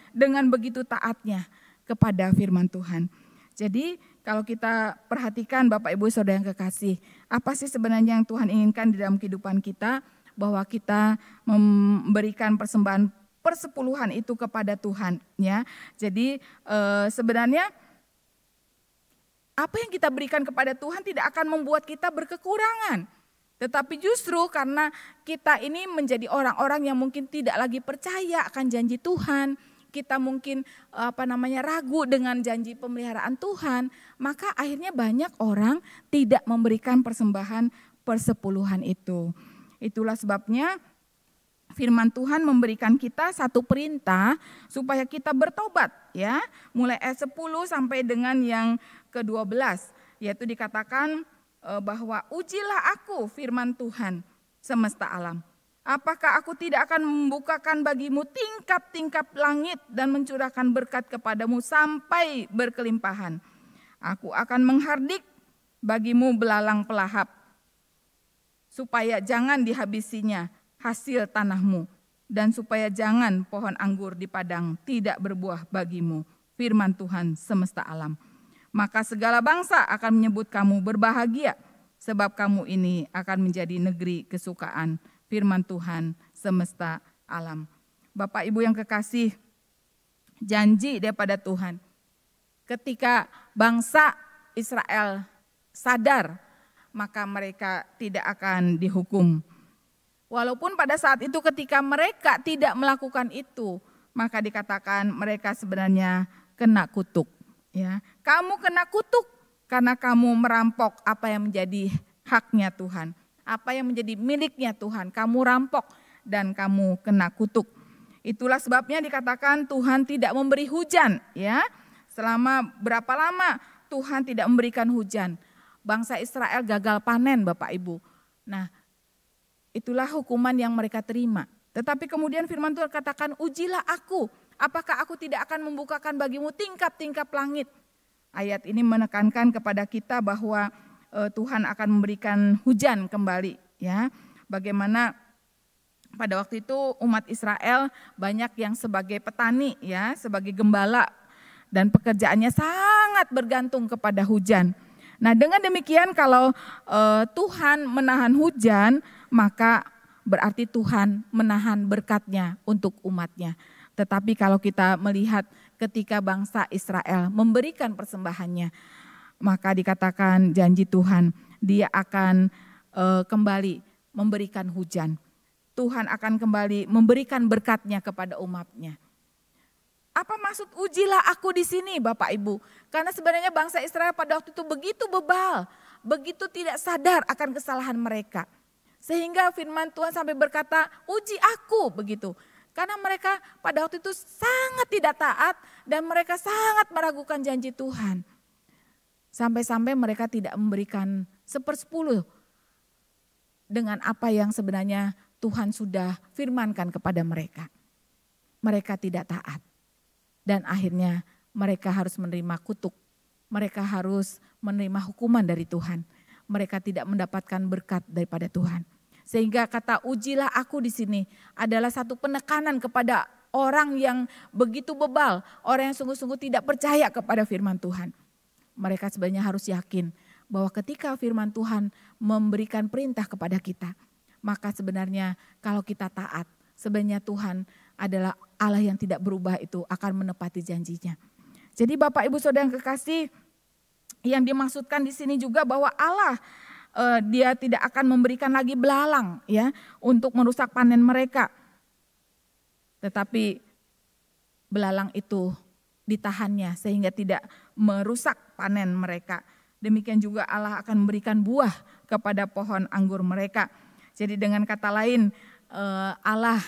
dengan begitu taatnya kepada firman Tuhan. Jadi kalau kita perhatikan Bapak Ibu Saudara yang kekasih, apa sih sebenarnya yang Tuhan inginkan di dalam kehidupan kita? Bahwa kita memberikan persembahan persepuluhan itu kepada Tuhan, ya. Jadi sebenarnya apa yang kita berikan kepada Tuhan tidak akan membuat kita berkekurangan. Tetapi justru karena kita ini menjadi orang-orang yang mungkin tidak lagi percaya akan janji Tuhan, kita mungkin ragu dengan janji pemeliharaan Tuhan, maka akhirnya banyak orang tidak memberikan persembahan persepuluhan itu. Itulah sebabnya firman Tuhan memberikan kita satu perintah supaya kita bertobat, ya. Mulai ayat 10 sampai dengan yang ke-12, yaitu dikatakan bahwa ujilah aku firman Tuhan semesta alam. Apakah aku tidak akan membukakan bagimu tingkap-tingkap langit dan mencurahkan berkat kepadamu sampai berkelimpahan. Aku akan menghardik bagimu belalang pelahap, supaya jangan dihabisinya hasil tanahmu, dan supaya jangan pohon anggur di padang tidak berbuah bagimu, firman Tuhan semesta alam. Maka segala bangsa akan menyebut kamu berbahagia, sebab kamu ini akan menjadi negeri kesukaan, firman Tuhan semesta alam. Bapak Ibu yang kekasih, janji daripada Tuhan, ketika bangsa Israel sadar, maka mereka tidak akan dihukum. Walaupun pada saat itu ketika mereka tidak melakukan itu, maka dikatakan mereka sebenarnya kena kutuk. Ya, kamu kena kutuk karena kamu merampok apa yang menjadi haknya Tuhan, apa yang menjadi miliknya Tuhan, kamu rampok dan kamu kena kutuk. Itulah sebabnya dikatakan Tuhan tidak memberi hujan, ya. Selama berapa lama Tuhan tidak memberikan hujan. Bangsa Israel gagal panen, Bapak Ibu. Nah, itulah hukuman yang mereka terima. Tetapi kemudian firman Tuhan katakan, ujilah aku. Apakah aku tidak akan membukakan bagimu tingkap-tingkap langit? Ayat ini menekankan kepada kita bahwa Tuhan akan memberikan hujan kembali, ya. Bagaimana pada waktu itu umat Israel banyak yang sebagai petani ya, sebagai gembala, dan pekerjaannya sangat bergantung kepada hujan. Nah, dengan demikian kalau Tuhan menahan hujan, maka berarti Tuhan menahan berkat-Nya untuk umat-Nya. Tetapi kalau kita melihat ketika bangsa Israel memberikan persembahannya, maka dikatakan janji Tuhan, Dia akan kembali memberikan hujan. Tuhan akan kembali memberikan berkat-Nya kepada umat-Nya. Apa maksud ujilah aku di sini Bapak Ibu? Karena sebenarnya bangsa Israel pada waktu itu begitu bebal, begitu tidak sadar akan kesalahan mereka. Sehingga firman Tuhan sampai berkata, uji aku begitu. Karena mereka pada waktu itu sangat tidak taat dan mereka sangat meragukan janji Tuhan. Sampai-sampai mereka tidak memberikan 1/10 dengan apa yang sebenarnya Tuhan sudah firmankan kepada mereka. Mereka tidak taat. Dan akhirnya mereka harus menerima kutuk. Mereka harus menerima hukuman dari Tuhan. Mereka tidak mendapatkan berkat daripada Tuhan. Sehingga kata ujilah aku di sini adalah satu penekanan kepada orang yang begitu bebal. Orang yang sungguh-sungguh tidak percaya kepada firman Tuhan. Mereka sebenarnya harus yakin bahwa ketika firman Tuhan memberikan perintah kepada kita, maka sebenarnya kalau kita taat, sebenarnya Tuhan adalah Allah yang tidak berubah, itu akan menepati janjinya. Jadi Bapak Ibu Saudara yang kekasih, yang dimaksudkan di sini juga bahwa Allah Dia tidak akan memberikan lagi belalang ya untuk merusak panen mereka. Tetapi belalang itu ditahannya sehingga tidak merusak panen mereka. Demikian juga Allah akan memberikan buah kepada pohon anggur mereka. Jadi dengan kata lain, Allah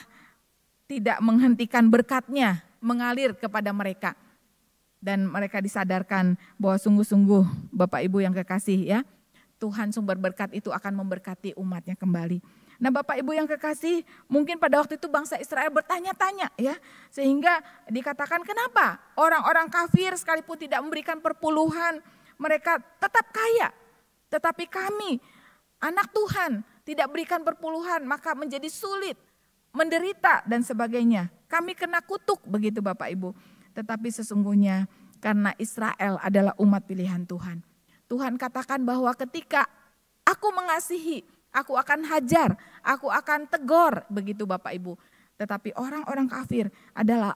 tidak menghentikan berkat-Nya mengalir kepada mereka. Dan mereka disadarkan bahwa sungguh-sungguh Bapak Ibu yang kekasih ya, Tuhan sumber berkat itu akan memberkati umat-Nya kembali. Nah Bapak Ibu yang kekasih, mungkin pada waktu itu bangsa Israel bertanya-tanya ya. Sehingga dikatakan kenapa orang-orang kafir sekalipun tidak memberikan perpuluhan, mereka tetap kaya. Tetapi kami, anak Tuhan, tidak berikan perpuluhan, maka menjadi sulit, menderita dan sebagainya. Kami kena kutuk begitu Bapak Ibu. Tetapi sesungguhnya karena Israel adalah umat pilihan Tuhan. Tuhan katakan bahwa ketika aku mengasihi, aku akan hajar, aku akan tegur begitu Bapak Ibu. Tetapi orang-orang kafir adalah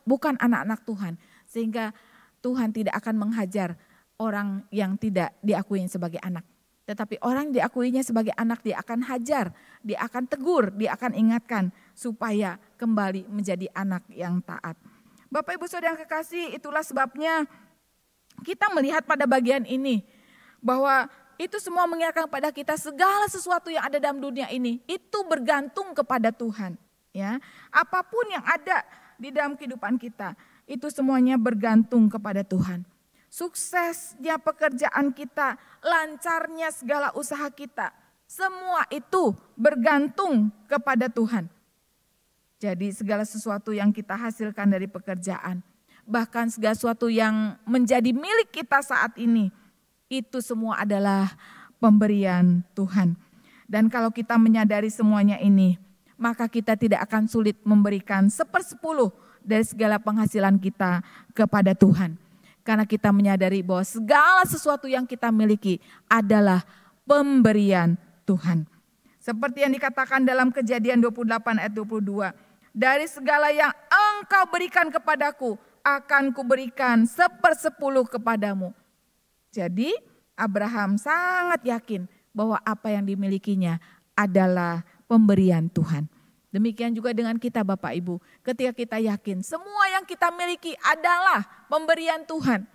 bukan anak-anak Tuhan. Sehingga Tuhan tidak akan menghajar orang yang tidak diakui sebagai anak. Tetapi orang yang diakuinya sebagai anak, dia akan hajar, dia akan tegur, dia akan ingatkan supaya kembali menjadi anak yang taat. Bapak Ibu Saudara yang kekasih, itulah sebabnya kita melihat pada bagian ini bahwa itu semua mengingatkan kepada kita segala sesuatu yang ada dalam dunia ini itu bergantung kepada Tuhan. Ya, apapun yang ada di dalam kehidupan kita itu semuanya bergantung kepada Tuhan. Suksesnya pekerjaan kita, lancarnya segala usaha kita, semua itu bergantung kepada Tuhan. Jadi segala sesuatu yang kita hasilkan dari pekerjaan, bahkan segala sesuatu yang menjadi milik kita saat ini, itu semua adalah pemberian Tuhan. Dan kalau kita menyadari semuanya ini, maka kita tidak akan sulit memberikan 1/10 dari segala penghasilan kita kepada Tuhan. Karena kita menyadari bahwa segala sesuatu yang kita miliki adalah pemberian Tuhan. Seperti yang dikatakan dalam Kejadian 28 ayat 22. Dari segala yang engkau berikan kepadaku, akan kuberikan 1/10 kepadamu. Jadi Abraham sangat yakin bahwa apa yang dimilikinya adalah pemberian Tuhan. Demikian juga dengan kita Bapak Ibu. Ketika kita yakin semua yang kita miliki adalah pemberian Tuhan,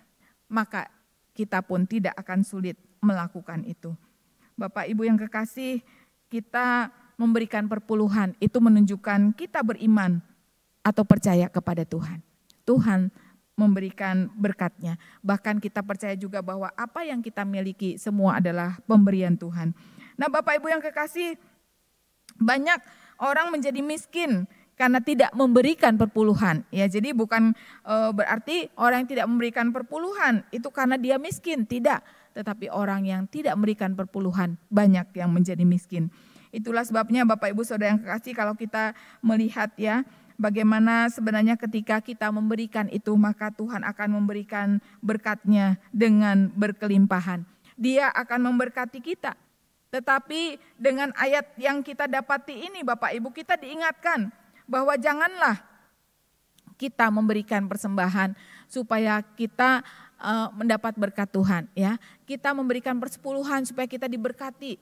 maka kita pun tidak akan sulit melakukan itu. Bapak Ibu yang kekasih, kita memberikan perpuluhan itu menunjukkan kita beriman atau percaya kepada Tuhan. Tuhan memberikan berkat-Nya. Bahkan kita percaya juga bahwa apa yang kita miliki semua adalah pemberian Tuhan. Nah Bapak Ibu yang kekasih, banyak orang menjadi miskin karena tidak memberikan perpuluhan. Ya, jadi bukan berarti orang yang tidak memberikan perpuluhan itu karena dia miskin, tidak. Tetapi orang yang tidak memberikan perpuluhan banyak yang menjadi miskin. Itulah sebabnya Bapak Ibu Saudara yang kekasih, kalau kita melihat ya bagaimana sebenarnya ketika kita memberikan itu, maka Tuhan akan memberikan berkat-Nya dengan berkelimpahan. Dia akan memberkati kita. Tetapi dengan ayat yang kita dapati ini Bapak Ibu, kita diingatkan bahwa janganlah kita memberikan persembahan supaya kita mendapat berkat Tuhan ya. Kita memberikan persepuluhan supaya kita diberkati,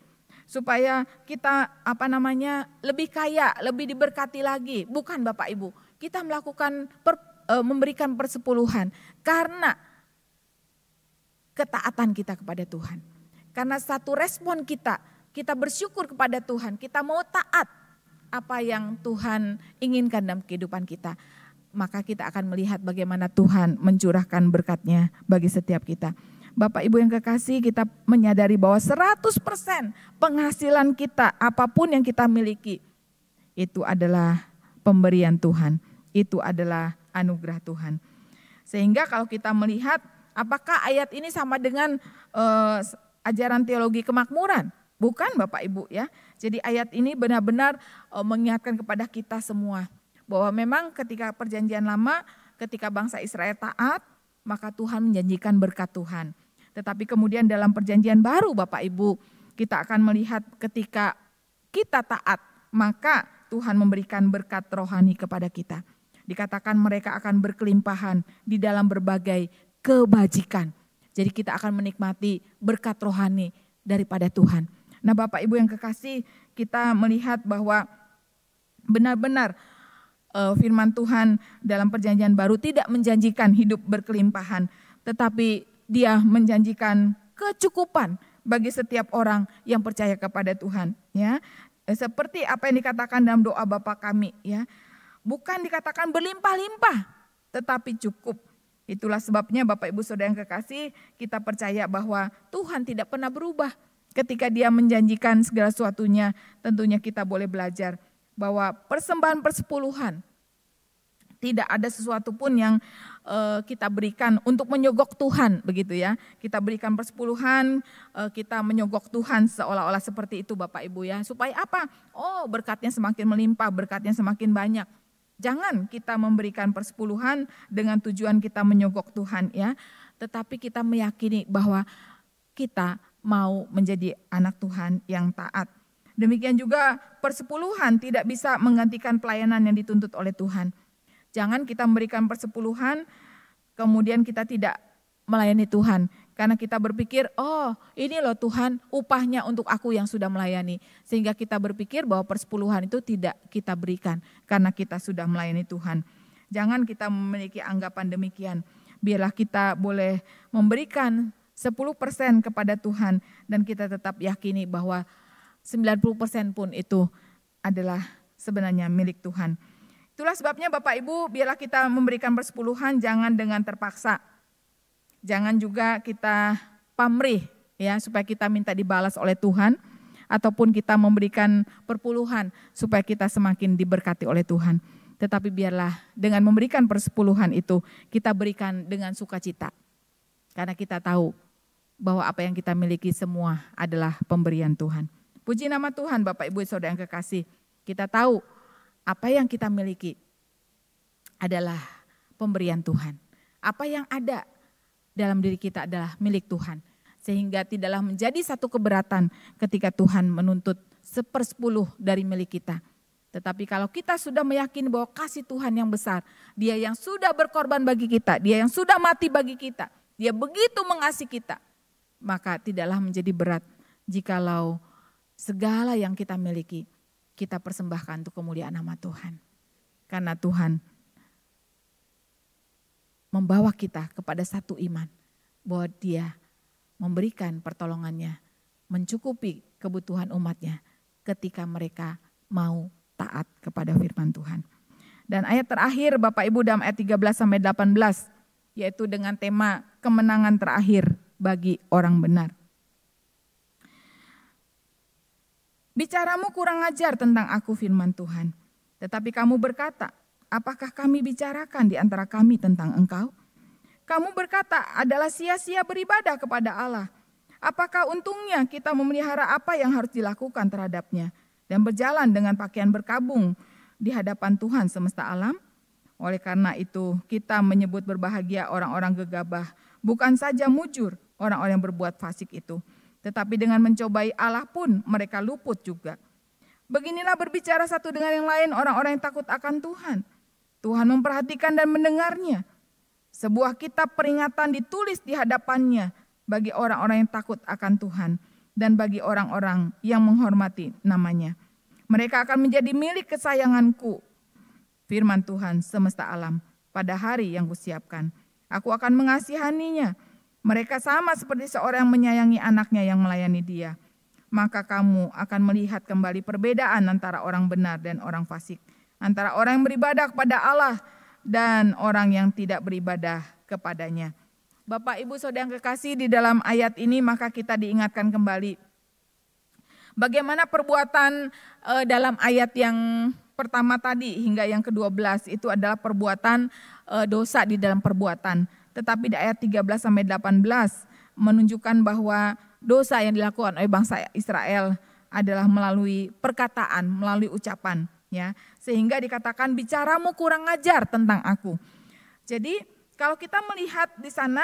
supaya kita lebih kaya, lebih diberkati lagi. Bukan Bapak Ibu, kita melakukan memberikan persepuluhan karena ketaatan kita kepada Tuhan. Karena satu respon kita bersyukur kepada Tuhan, kita mau taat apa yang Tuhan inginkan dalam kehidupan kita. Maka kita akan melihat bagaimana Tuhan mencurahkan berkat-Nya bagi setiap kita. Bapak Ibu yang kekasih, kita menyadari bahwa 100% penghasilan kita, apapun yang kita miliki, itu adalah pemberian Tuhan. Itu adalah anugerah Tuhan. Sehingga kalau kita melihat apakah ayat ini sama dengan ajaran teologi kemakmuran? Bukan Bapak Ibu ya. Jadi ayat ini benar-benar mengingatkan kepada kita semua bahwa memang ketika perjanjian lama, ketika bangsa Israel taat, maka Tuhan menjanjikan berkat Tuhan. Tetapi kemudian dalam perjanjian baru Bapak Ibu, kita akan melihat ketika kita taat, maka Tuhan memberikan berkat rohani kepada kita. Dikatakan mereka akan berkelimpahan di dalam berbagai kebajikan. Jadi kita akan menikmati berkat rohani daripada Tuhan. Nah Bapak Ibu yang kekasih, kita melihat bahwa benar-benar firman Tuhan dalam perjanjian baru tidak menjanjikan hidup berkelimpahan, tetapi Dia menjanjikan kecukupan bagi setiap orang yang percaya kepada Tuhan. Ya, seperti apa yang dikatakan dalam doa Bapa kami. Ya, bukan dikatakan berlimpah-limpah, tetapi cukup. Itulah sebabnya Bapak Ibu Saudara yang kekasih, kita percaya bahwa Tuhan tidak pernah berubah. Ketika Dia menjanjikan segala sesuatunya, tentunya kita boleh belajar bahwa persembahan persepuluhan tidak ada sesuatu pun yang kita berikan untuk menyogok Tuhan, begitu ya. Kita berikan persepuluhan, kita menyogok Tuhan seolah-olah seperti itu Bapak Ibu ya. Supaya apa? Oh, berkatnya semakin melimpah, berkatnya semakin banyak. Jangan kita memberikan persepuluhan dengan tujuan kita menyogok Tuhan ya. Tetapi kita meyakini bahwa kita mau menjadi anak Tuhan yang taat. Demikian juga persepuluhan tidak bisa menggantikan pelayanan yang dituntut oleh Tuhan. Jangan kita memberikan persepuluhan, kemudian kita tidak melayani Tuhan. Karena kita berpikir, oh ini loh Tuhan upahnya untuk aku yang sudah melayani. Sehingga kita berpikir bahwa persepuluhan itu tidak kita berikan karena kita sudah melayani Tuhan. Jangan kita memiliki anggapan demikian. Biarlah kita boleh memberikan 10% kepada Tuhan dan kita tetap yakini bahwa 90% pun itu adalah sebenarnya milik Tuhan. Itulah sebabnya Bapak Ibu, biarlah kita memberikan persepuluhan jangan dengan terpaksa. Jangan juga kita pamrih ya supaya kita minta dibalas oleh Tuhan ataupun kita memberikan perpuluhan supaya kita semakin diberkati oleh Tuhan. Tetapi biarlah dengan memberikan persepuluhan itu kita berikan dengan sukacita. Karena kita tahu bahwa apa yang kita miliki semua adalah pemberian Tuhan. Puji nama Tuhan Bapak Ibu Saudara yang kekasih. Kita tahu apa yang kita miliki adalah pemberian Tuhan. Apa yang ada dalam diri kita adalah milik Tuhan. Sehingga tidaklah menjadi satu keberatan ketika Tuhan menuntut 1/10 dari milik kita. Tetapi kalau kita sudah meyakini bahwa kasih Tuhan yang besar, Dia yang sudah berkorban bagi kita, Dia yang sudah mati bagi kita, Dia begitu mengasihi kita, maka tidaklah menjadi berat jikalau segala yang kita miliki kita persembahkan untuk kemuliaan nama Tuhan. Karena Tuhan membawa kita kepada satu iman bahwa Dia memberikan pertolongannya, mencukupi kebutuhan umatnya ketika mereka mau taat kepada firman Tuhan. Dan ayat terakhir Bapak Ibu dalam ayat 13-18 yaitu dengan tema kemenangan terakhir bagi orang benar. Bicaramu kurang ajar tentang aku firman Tuhan. Tetapi kamu berkata, apakah kami bicarakan di antara kami tentang engkau? Kamu berkata adalah sia-sia beribadah kepada Allah. Apakah untungnya kita memelihara apa yang harus dilakukan terhadapnya? dan berjalan dengan pakaian berkabung di hadapan Tuhan semesta alam. Oleh karena itu kita menyebut berbahagia orang-orang gegabah, bukan saja mujur orang-orang yang berbuat fasik itu, tetapi dengan mencobai Allah pun mereka luput juga. Beginilah berbicara satu dengan yang lain orang-orang yang takut akan Tuhan. Tuhan memperhatikan dan mendengarnya. Sebuah kitab peringatan ditulis di hadapannya bagi orang-orang yang takut akan Tuhan dan bagi orang-orang yang menghormati namanya. Mereka akan menjadi milik kesayanganku, firman Tuhan semesta alam, pada hari yang kusiapkan. Aku akan mengasihaninya. Mereka sama seperti seorang yang menyayangi anaknya yang melayani dia. Maka kamu akan melihat kembali perbedaan antara orang benar dan orang fasik, antara orang yang beribadah kepada Allah dan orang yang tidak beribadah kepadanya. Bapak, Ibu, Saudara yang kekasih, di dalam ayat ini maka kita diingatkan kembali bagaimana perbuatan dalam ayat yang pertama tadi hingga yang ke-12 itu adalah perbuatan dosa di dalam perbuatan. Tetapi di ayat 13 sampai 18 menunjukkan bahwa dosa yang dilakukan oleh bangsa Israel adalah melalui perkataan, melalui ucapan, ya. Sehingga dikatakan bicaramu kurang ajar tentang aku. Jadi kalau kita melihat di sana,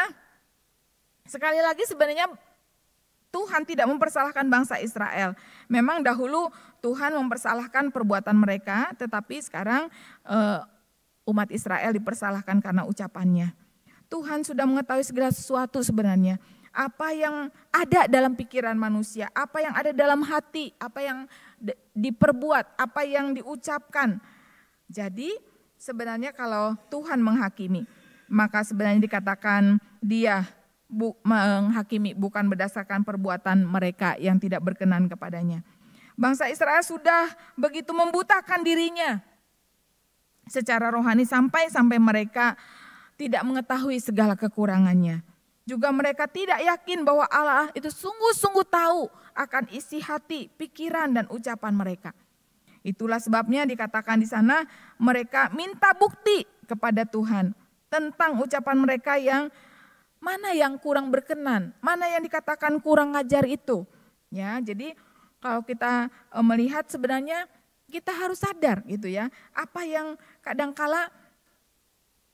sekali lagi sebenarnya Tuhan tidak mempersalahkan bangsa Israel. Memang dahulu Tuhan mempersalahkan perbuatan mereka, tetapi sekarang umat Israel dipersalahkan karena ucapannya. Tuhan sudah mengetahui segala sesuatu sebenarnya. Apa yang ada dalam pikiran manusia, apa yang ada dalam hati, apa yang diperbuat, apa yang diucapkan. Jadi sebenarnya kalau Tuhan menghakimi, maka sebenarnya dikatakan dia menghakimi bukan berdasarkan perbuatan mereka yang tidak berkenan kepadanya. Bangsa Israel sudah begitu membutakan dirinya secara rohani sampai mereka tidak mengetahui segala kekurangannya. Juga mereka tidak yakin bahwa Allah itu sungguh-sungguh tahu akan isi hati, pikiran dan ucapan mereka. Itulah sebabnya dikatakan di sana mereka minta bukti kepada Tuhan tentang ucapan mereka yang mana yang kurang berkenan, mana yang dikatakan kurang ajar itu. Ya, jadi kalau kita melihat sebenarnya kita harus sadar gitu ya, apa yang kadangkala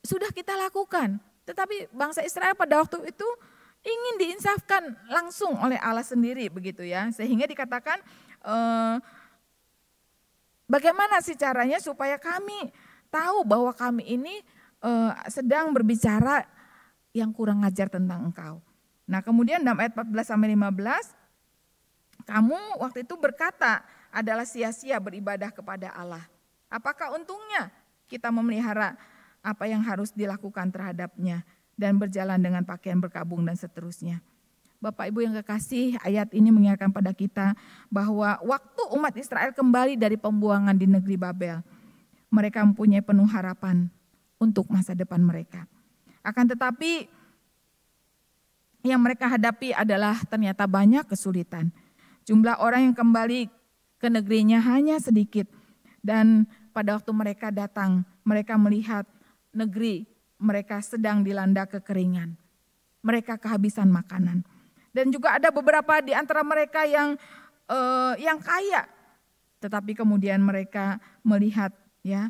sudah kita lakukan. Tetapi bangsa Israel pada waktu itu ingin diinsafkan langsung oleh Allah sendiri begitu ya. Sehingga dikatakan bagaimana sih caranya supaya kami tahu bahwa kami ini sedang berbicara yang kurang ajar tentang engkau. Nah kemudian dalam ayat 14-15, kamu waktu itu berkata adalah sia-sia beribadah kepada Allah. Apakah untungnya kita memelihara apa yang harus dilakukan terhadapnya dan berjalan dengan pakaian berkabung dan seterusnya. Bapak Ibu yang kekasih, ayat ini mengingatkan pada kita bahwa waktu umat Israel kembali dari pembuangan di negeri Babel, mereka mempunyai penuh harapan untuk masa depan mereka. Akan tetapi yang mereka hadapi adalah ternyata banyak kesulitan. Jumlah orang yang kembali ke negerinya hanya sedikit, dan pada waktu mereka datang, mereka melihat negeri mereka sedang dilanda kekeringan. Mereka kehabisan makanan. Dan juga ada beberapa di antara mereka yang kaya. Tetapi kemudian mereka melihat ya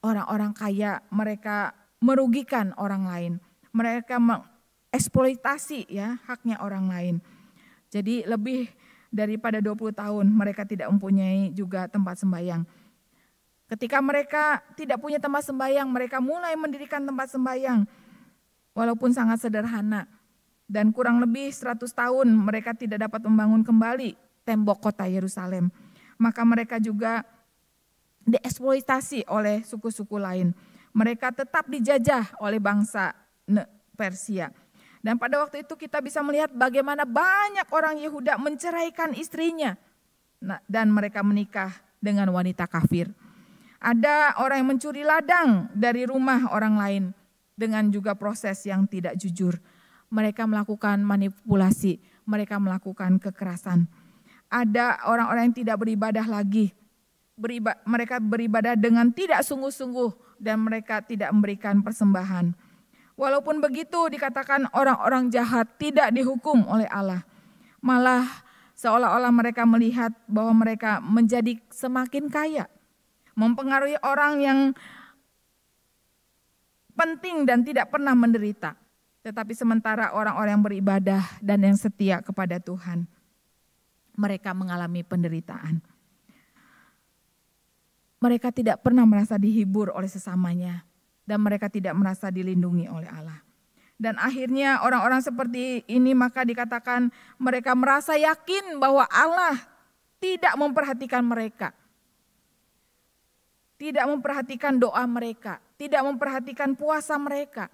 orang-orang kaya, mereka merugikan orang lain. Mereka mengeksploitasi ya haknya orang lain. Jadi lebih daripada 20 tahun mereka tidak mempunyai juga tempat sembahyang. Ketika mereka tidak punya tempat sembahyang, mereka mulai mendirikan tempat sembahyang. Walaupun sangat sederhana. Dan kurang lebih 100 tahun mereka tidak dapat membangun kembali tembok kota Yerusalem. Maka mereka juga dieksploitasi oleh suku-suku lain. Mereka tetap dijajah oleh bangsa Persia. Dan pada waktu itu kita bisa melihat bagaimana banyak orang Yehuda menceraikan istrinya. Dan mereka menikah dengan wanita kafir. Ada orang yang mencuri ladang dari rumah orang lain dengan juga proses yang tidak jujur. Mereka melakukan manipulasi, mereka melakukan kekerasan. Ada orang-orang yang tidak beribadah lagi. Mereka beribadah dengan tidak sungguh-sungguh dan mereka tidak memberikan persembahan. Walaupun begitu dikatakan orang-orang jahat tidak dihukum oleh Allah. Malah Seolah-olah mereka melihat bahwa mereka menjadi semakin kaya, mempengaruhi orang yang penting dan tidak pernah menderita. Tetapi sementara orang-orang yang beribadah dan yang setia kepada Tuhan, mereka mengalami penderitaan. Mereka tidak pernah merasa dihibur oleh sesamanya dan mereka tidak merasa dilindungi oleh Allah. Dan akhirnya orang-orang seperti ini maka dikatakan mereka merasa yakin bahwa Allah tidak memperhatikan mereka. Tidak memperhatikan doa mereka, tidak memperhatikan puasa mereka.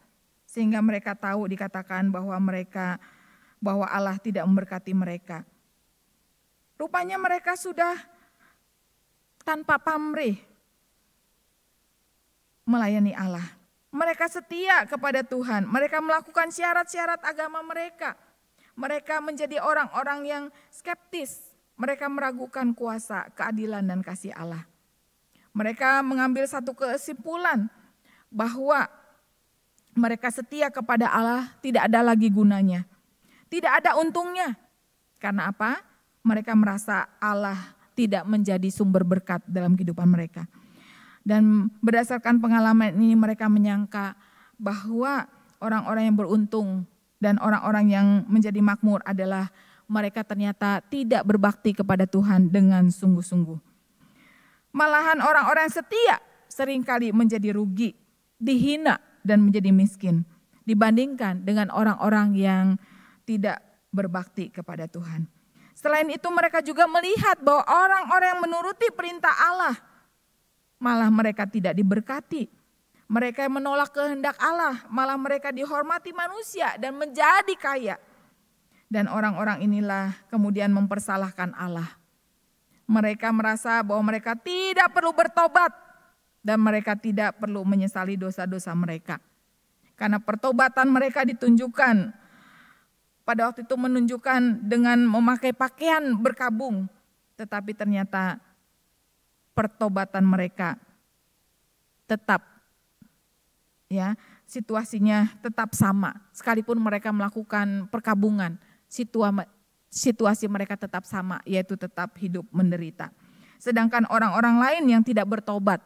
Sehingga mereka tahu dikatakan bahwa Allah tidak memberkati mereka. Rupanya mereka sudah tanpa pamrih melayani Allah. Mereka setia kepada Tuhan, mereka melakukan syarat-syarat agama mereka. Mereka menjadi orang-orang yang skeptis, mereka meragukan kuasa, keadilan dan kasih Allah. Mereka mengambil satu kesimpulan bahwa mereka setia kepada Allah tidak ada lagi gunanya, tidak ada untungnya. Karena apa? Mereka merasa Allah tidak menjadi sumber berkat dalam kehidupan mereka. Dan berdasarkan pengalaman ini mereka menyangka bahwa orang-orang yang beruntung dan orang-orang yang menjadi makmur adalah mereka ternyata tidak berbakti kepada Tuhan dengan sungguh-sungguh. Malahan orang-orang setia seringkali menjadi rugi, dihina dan menjadi miskin dibandingkan dengan orang-orang yang tidak berbakti kepada Tuhan. Selain itu mereka juga melihat bahwa orang-orang yang menuruti perintah Allah malah mereka tidak diberkati. Mereka yang menolak kehendak Allah, malah mereka dihormati manusia dan menjadi kaya. Dan orang-orang inilah kemudian mempersalahkan Allah. Mereka merasa bahwa mereka tidak perlu bertobat dan mereka tidak perlu menyesali dosa-dosa mereka. Karena pertobatan mereka ditunjukkan, pada waktu itu menunjukkan dengan memakai pakaian berkabung. Tetapi ternyata pertobatan mereka tetap situasinya tetap sama. Sekalipun mereka melakukan perkabungan, situasi mereka tetap sama, yaitu tetap hidup menderita. Sedangkan orang-orang lain yang tidak bertobat,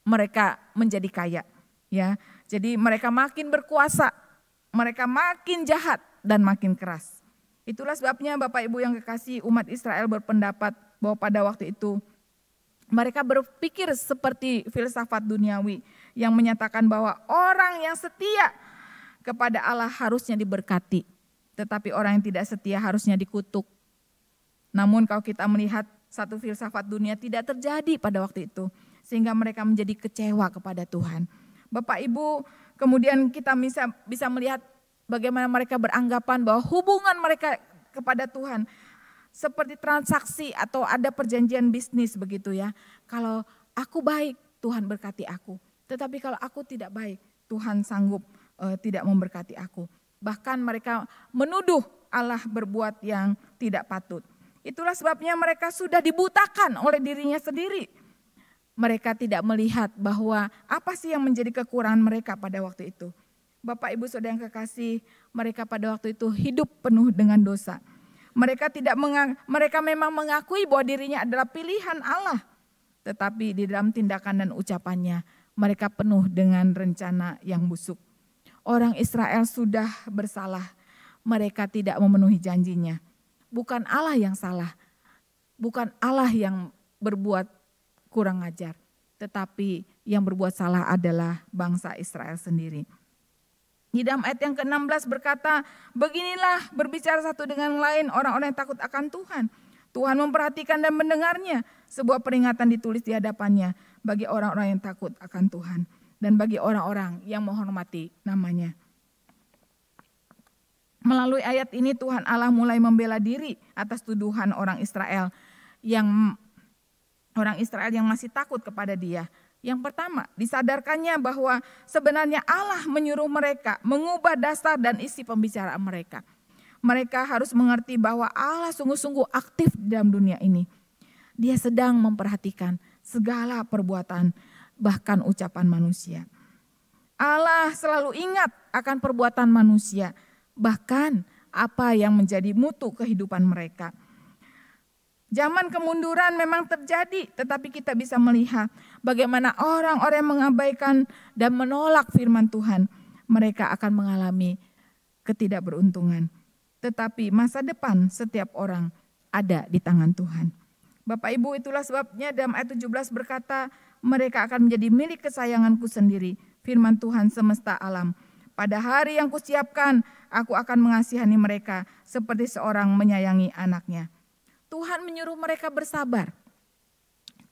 mereka menjadi kaya. Jadi mereka makin berkuasa, mereka makin jahat dan makin keras. Itulah sebabnya Bapak Ibu yang kekasih, umat Israel berpendapat bahwa pada waktu itu mereka berpikir seperti filsafat duniawi yang menyatakan bahwa orang yang setia kepada Allah harusnya diberkati, tetapi orang yang tidak setia harusnya dikutuk. Namun kalau kita melihat satu filsafat dunia tidak terjadi pada waktu itu, sehingga mereka menjadi kecewa kepada Tuhan. Bapak Ibu, kemudian kita bisa melihat bagaimana mereka beranggapan bahwa hubungan mereka kepada Tuhan seperti transaksi atau ada perjanjian bisnis begitu ya. Kalau aku baik, Tuhan berkati aku. Tetapi kalau aku tidak baik, Tuhan sanggup tidak memberkati aku. Bahkan mereka menuduh Allah berbuat yang tidak patut. Itulah sebabnya mereka sudah dibutakan oleh dirinya sendiri. Mereka tidak melihat bahwa apa sih yang menjadi kekurangan mereka pada waktu itu. Bapak Ibu Saudara yang kekasih, mereka pada waktu itu hidup penuh dengan dosa. Mereka memang mengakui bahwa dirinya adalah pilihan Allah. Tetapi di dalam tindakan dan ucapannya, mereka penuh dengan rencana yang busuk. Orang Israel sudah bersalah, mereka tidak memenuhi janjinya. Bukan Allah yang salah, bukan Allah yang berbuat kurang ajar, tetapi yang berbuat salah adalah bangsa Israel sendiri. Di dalam ayat yang ke-16 berkata, beginilah berbicara satu dengan lain orang-orang yang takut akan Tuhan. Tuhan memperhatikan dan mendengarnya. Sebuah peringatan ditulis di hadapannya bagi orang-orang yang takut akan Tuhan. Dan bagi orang-orang yang menghormati namanya. Melalui ayat ini Tuhan Allah mulai membela diri atas tuduhan orang Israel yang masih takut kepada Dia. Yang pertama, disadarkannya bahwa sebenarnya Allah menyuruh mereka mengubah dasar dan isi pembicaraan mereka. Mereka harus mengerti bahwa Allah sungguh-sungguh aktif dalam dunia ini. Dia sedang memperhatikan segala perbuatan, bahkan ucapan manusia. Allah selalu ingat akan perbuatan manusia, bahkan apa yang menjadi mutu kehidupan mereka. Zaman kemunduran memang terjadi, tetapi kita bisa melihat bagaimana orang-orang yang mengabaikan dan menolak firman Tuhan, mereka akan mengalami ketidakberuntungan. Tetapi masa depan setiap orang ada di tangan Tuhan. Bapak Ibu, itulah sebabnya dalam ayat 17 berkata, mereka akan menjadi milik kesayanganku sendiri, firman Tuhan semesta alam. Pada hari yang kusiapkan, aku akan mengasihani mereka seperti seorang menyayangi anaknya. Tuhan menyuruh mereka bersabar.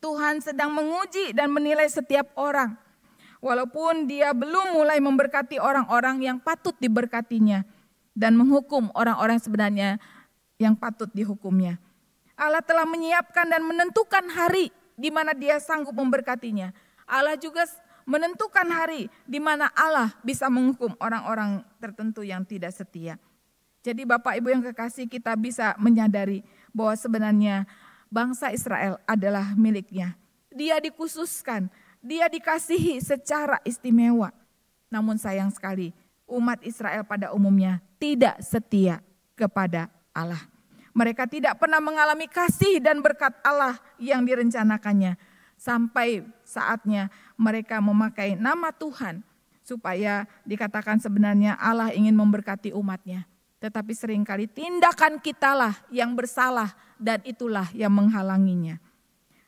Tuhan sedang menguji dan menilai setiap orang. Walaupun dia belum mulai memberkati orang-orang yang patut diberkatinya dan menghukum orang-orang sebenarnya yang patut dihukumnya. Allah telah menyiapkan dan menentukan hari di mana dia sanggup memberkatinya. Allah juga menentukan hari di mana Allah bisa menghukum orang-orang tertentu yang tidak setia. Jadi Bapak Ibu yang kekasih, kita bisa menyadari bahwa sebenarnya bangsa Israel adalah miliknya. Dia dikhususkan, dia dikasihi secara istimewa. Namun sayang sekali, umat Israel pada umumnya tidak setia kepada Allah. Mereka tidak pernah mengalami kasih dan berkat Allah yang direncanakannya. Sampai saatnya mereka memakai nama Tuhan supaya dikatakan sebenarnya Allah ingin memberkati umatnya. Tetapi seringkali tindakan kitalah yang bersalah dan itulah yang menghalanginya.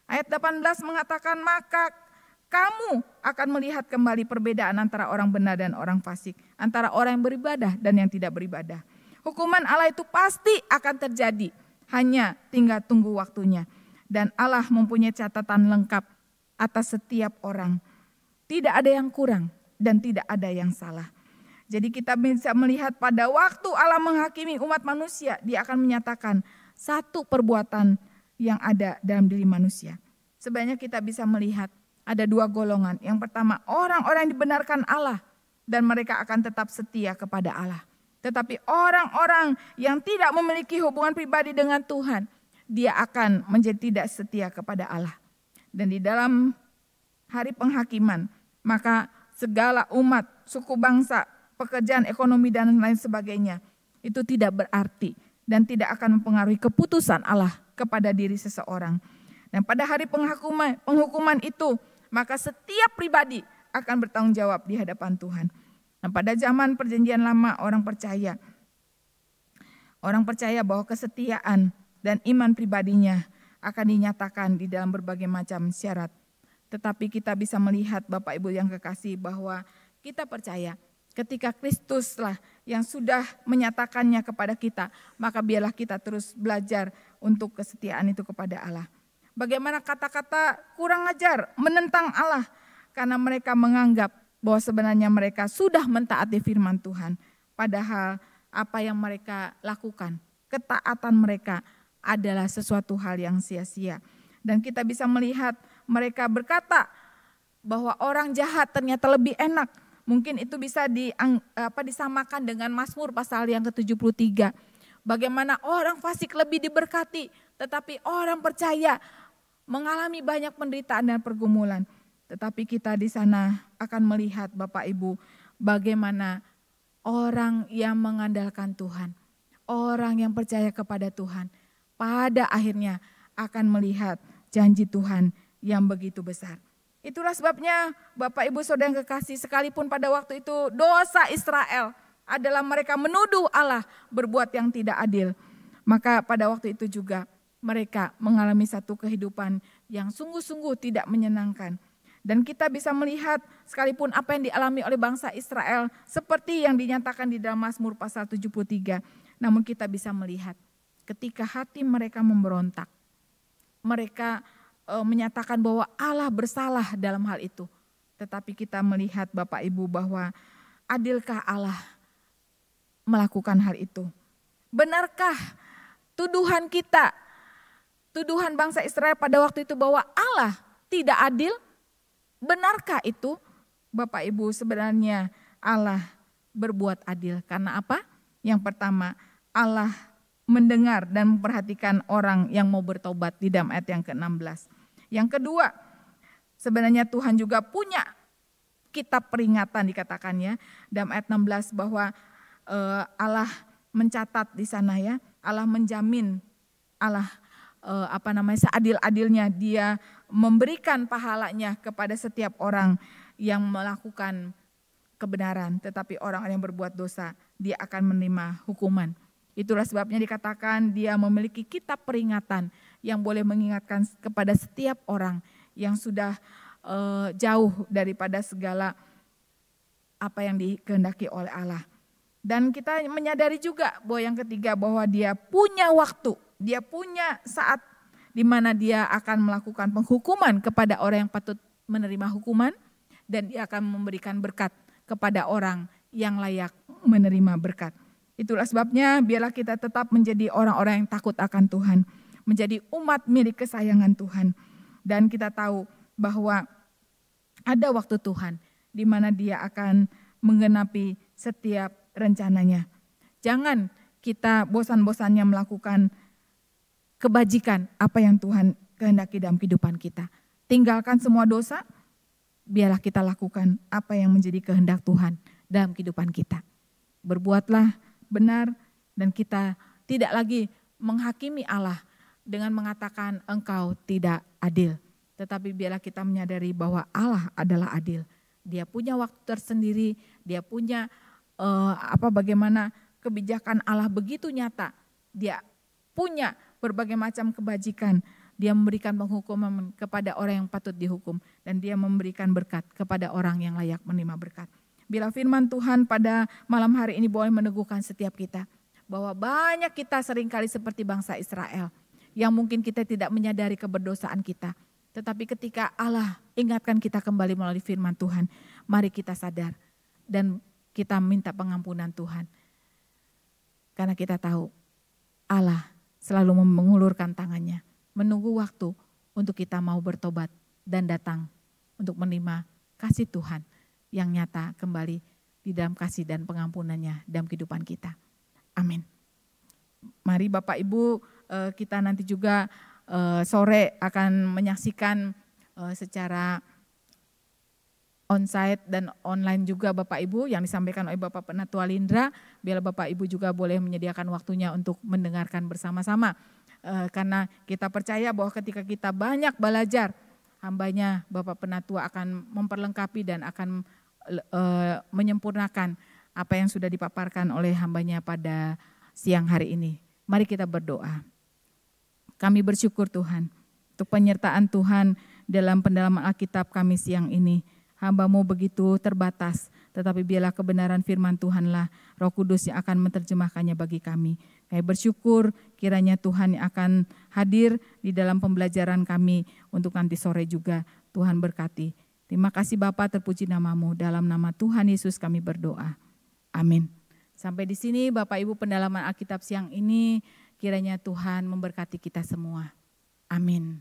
Ayat 18 mengatakan, maka kamu akan melihat kembali perbedaan antara orang benar dan orang fasik, antara orang yang beribadah dan yang tidak beribadah. Hukuman Allah itu pasti akan terjadi, hanya tinggal tunggu waktunya. Dan Allah mempunyai catatan lengkap atas setiap orang. Tidak ada yang kurang dan tidak ada yang salah. Jadi kita bisa melihat pada waktu Allah menghakimi umat manusia, dia akan menyatakan satu perbuatan yang ada dalam diri manusia. Sebenarnya kita bisa melihat ada dua golongan. Yang pertama, orang-orang yang dibenarkan Allah dan mereka akan tetap setia kepada Allah. Tetapi orang-orang yang tidak memiliki hubungan pribadi dengan Tuhan, dia akan menjadi tidak setia kepada Allah. Dan di dalam hari penghakiman, maka segala umat, suku bangsa, pekerjaan ekonomi dan lain sebagainya, itu tidak berarti dan tidak akan mempengaruhi keputusan Allah kepada diri seseorang. Dan pada hari penghukuman itu, maka setiap pribadi akan bertanggung jawab di hadapan Tuhan. Nah, pada zaman perjanjian lama orang percaya bahwa kesetiaan dan iman pribadinya akan dinyatakan di dalam berbagai macam syarat. Tetapi kita bisa melihat Bapak Ibu yang kekasih bahwa kita percaya ketika Kristuslah yang sudah menyatakannya kepada kita, maka biarlah kita terus belajar untuk kesetiaan itu kepada Allah. Bagaimana kata-kata kurang ajar menentang Allah karena mereka menganggap bahwa sebenarnya mereka sudah mentaati firman Tuhan. Padahal apa yang mereka lakukan, ketaatan mereka adalah sesuatu hal yang sia-sia. Dan kita bisa melihat mereka berkata bahwa orang jahat ternyata lebih enak. Mungkin itu bisa disamakan dengan Mazmur pasal yang ke-73. Bagaimana orang fasik lebih diberkati, tetapi orang percaya mengalami banyak penderitaan dan pergumulan. Tetapi kita di sana akan melihat Bapak Ibu bagaimana orang yang mengandalkan Tuhan, orang yang percaya kepada Tuhan, pada akhirnya akan melihat janji Tuhan yang begitu besar. Itulah sebabnya Bapak Ibu Saudara yang kekasih, sekalipun pada waktu itu dosa Israel adalah mereka menuduh Allah berbuat yang tidak adil, maka pada waktu itu juga mereka mengalami satu kehidupan yang sungguh-sungguh tidak menyenangkan. Dan kita bisa melihat sekalipun apa yang dialami oleh bangsa Israel seperti yang dinyatakan di dalam Mazmur pasal 73, namun kita bisa melihat ketika hati mereka memberontak, mereka menyatakan bahwa Allah bersalah dalam hal itu. Tetapi kita melihat Bapak Ibu bahwa adilkah Allah melakukan hal itu? Benarkah tuduhan kita, tuduhan bangsa Israel pada waktu itu bahwa Allah tidak adil? Benarkah itu? Bapak Ibu, sebenarnya Allah berbuat adil. Karena apa? Yang pertama, Allah mendengar dan memperhatikan orang yang mau bertobat di dalam ayat yang ke-16. Yang kedua, sebenarnya Tuhan juga punya kitab peringatan dikatakannya dalam ayat 16 bahwa Allah mencatat di sana ya, Allah menjamin, Allah seadil-adilnya dia memberikan pahalanya kepada setiap orang yang melakukan kebenaran, tetapi orang yang berbuat dosa dia akan menerima hukuman. Itulah sebabnya dikatakan dia memiliki kitab peringatan yang boleh mengingatkan kepada setiap orang yang sudah jauh daripada segala apa yang dikehendaki oleh Allah. Dan kita menyadari juga bahwa yang ketiga, bahwa dia punya waktu, dia punya saat di mana dia akan melakukan penghukuman kepada orang yang patut menerima hukuman, dan dia akan memberikan berkat kepada orang yang layak menerima berkat. Itulah sebabnya biarlah kita tetap menjadi orang-orang yang takut akan Tuhan, menjadi umat milik kesayangan Tuhan. Dan kita tahu bahwa ada waktu Tuhan di mana dia akan menggenapi setiap rencananya. Jangan kita bosan-bosannya melakukan kebajikan apa yang Tuhan kehendaki dalam kehidupan kita. Tinggalkan semua dosa, biarlah kita lakukan apa yang menjadi kehendak Tuhan dalam kehidupan kita. Berbuatlah benar, dan kita tidak lagi menghakimi Allah dengan mengatakan engkau tidak adil. Tetapi biarlah kita menyadari bahwa Allah adalah adil. Dia punya waktu tersendiri, dia punya bagaimana kebijakan Allah begitu nyata. Dia punya berbagai macam kebajikan. Dia memberikan penghukuman kepada orang yang patut dihukum, dan dia memberikan berkat kepada orang yang layak menerima berkat. Bila firman Tuhan pada malam hari ini boleh meneguhkan setiap kita, bahwa banyak kita seringkali seperti bangsa Israel, yang mungkin kita tidak menyadari keberdosaan kita. Tetapi ketika Allah ingatkan kita kembali melalui firman Tuhan, mari kita sadar dan kita minta pengampunan Tuhan. Karena kita tahu Allah selalu mengulurkan tangannya, menunggu waktu untuk kita mau bertobat dan datang untuk menerima kasih Tuhan yang nyata kembali di dalam kasih dan pengampunannya dalam kehidupan kita. Amin. Mari Bapak Ibu, kita nanti juga sore akan menyaksikan secara onsite dan online juga Bapak Ibu yang disampaikan oleh Bapak Penatua Lindra. Biar Bapak Ibu juga boleh menyediakan waktunya untuk mendengarkan bersama-sama. Karena kita percaya bahwa ketika kita banyak belajar, hambanya Bapak Penatua akan memperlengkapi dan akan menyempurnakan apa yang sudah dipaparkan oleh hambanya pada siang hari ini. Mari kita berdoa. Kami bersyukur Tuhan untuk penyertaan Tuhan dalam pendalaman Alkitab kami siang ini. Hamba-Mu begitu terbatas, tetapi biarlah kebenaran firman Tuhanlah Roh Kudus yang akan menerjemahkannya bagi kami. Kami bersyukur kiranya Tuhan yang akan hadir di dalam pembelajaran kami untuk nanti sore juga. Tuhan berkati. Terima kasih Bapa, terpuji nama-Mu. Dalam nama Tuhan Yesus kami berdoa. Amin. Sampai di sini Bapak Ibu pendalaman Alkitab siang ini, kiranya Tuhan memberkati kita semua. Amin.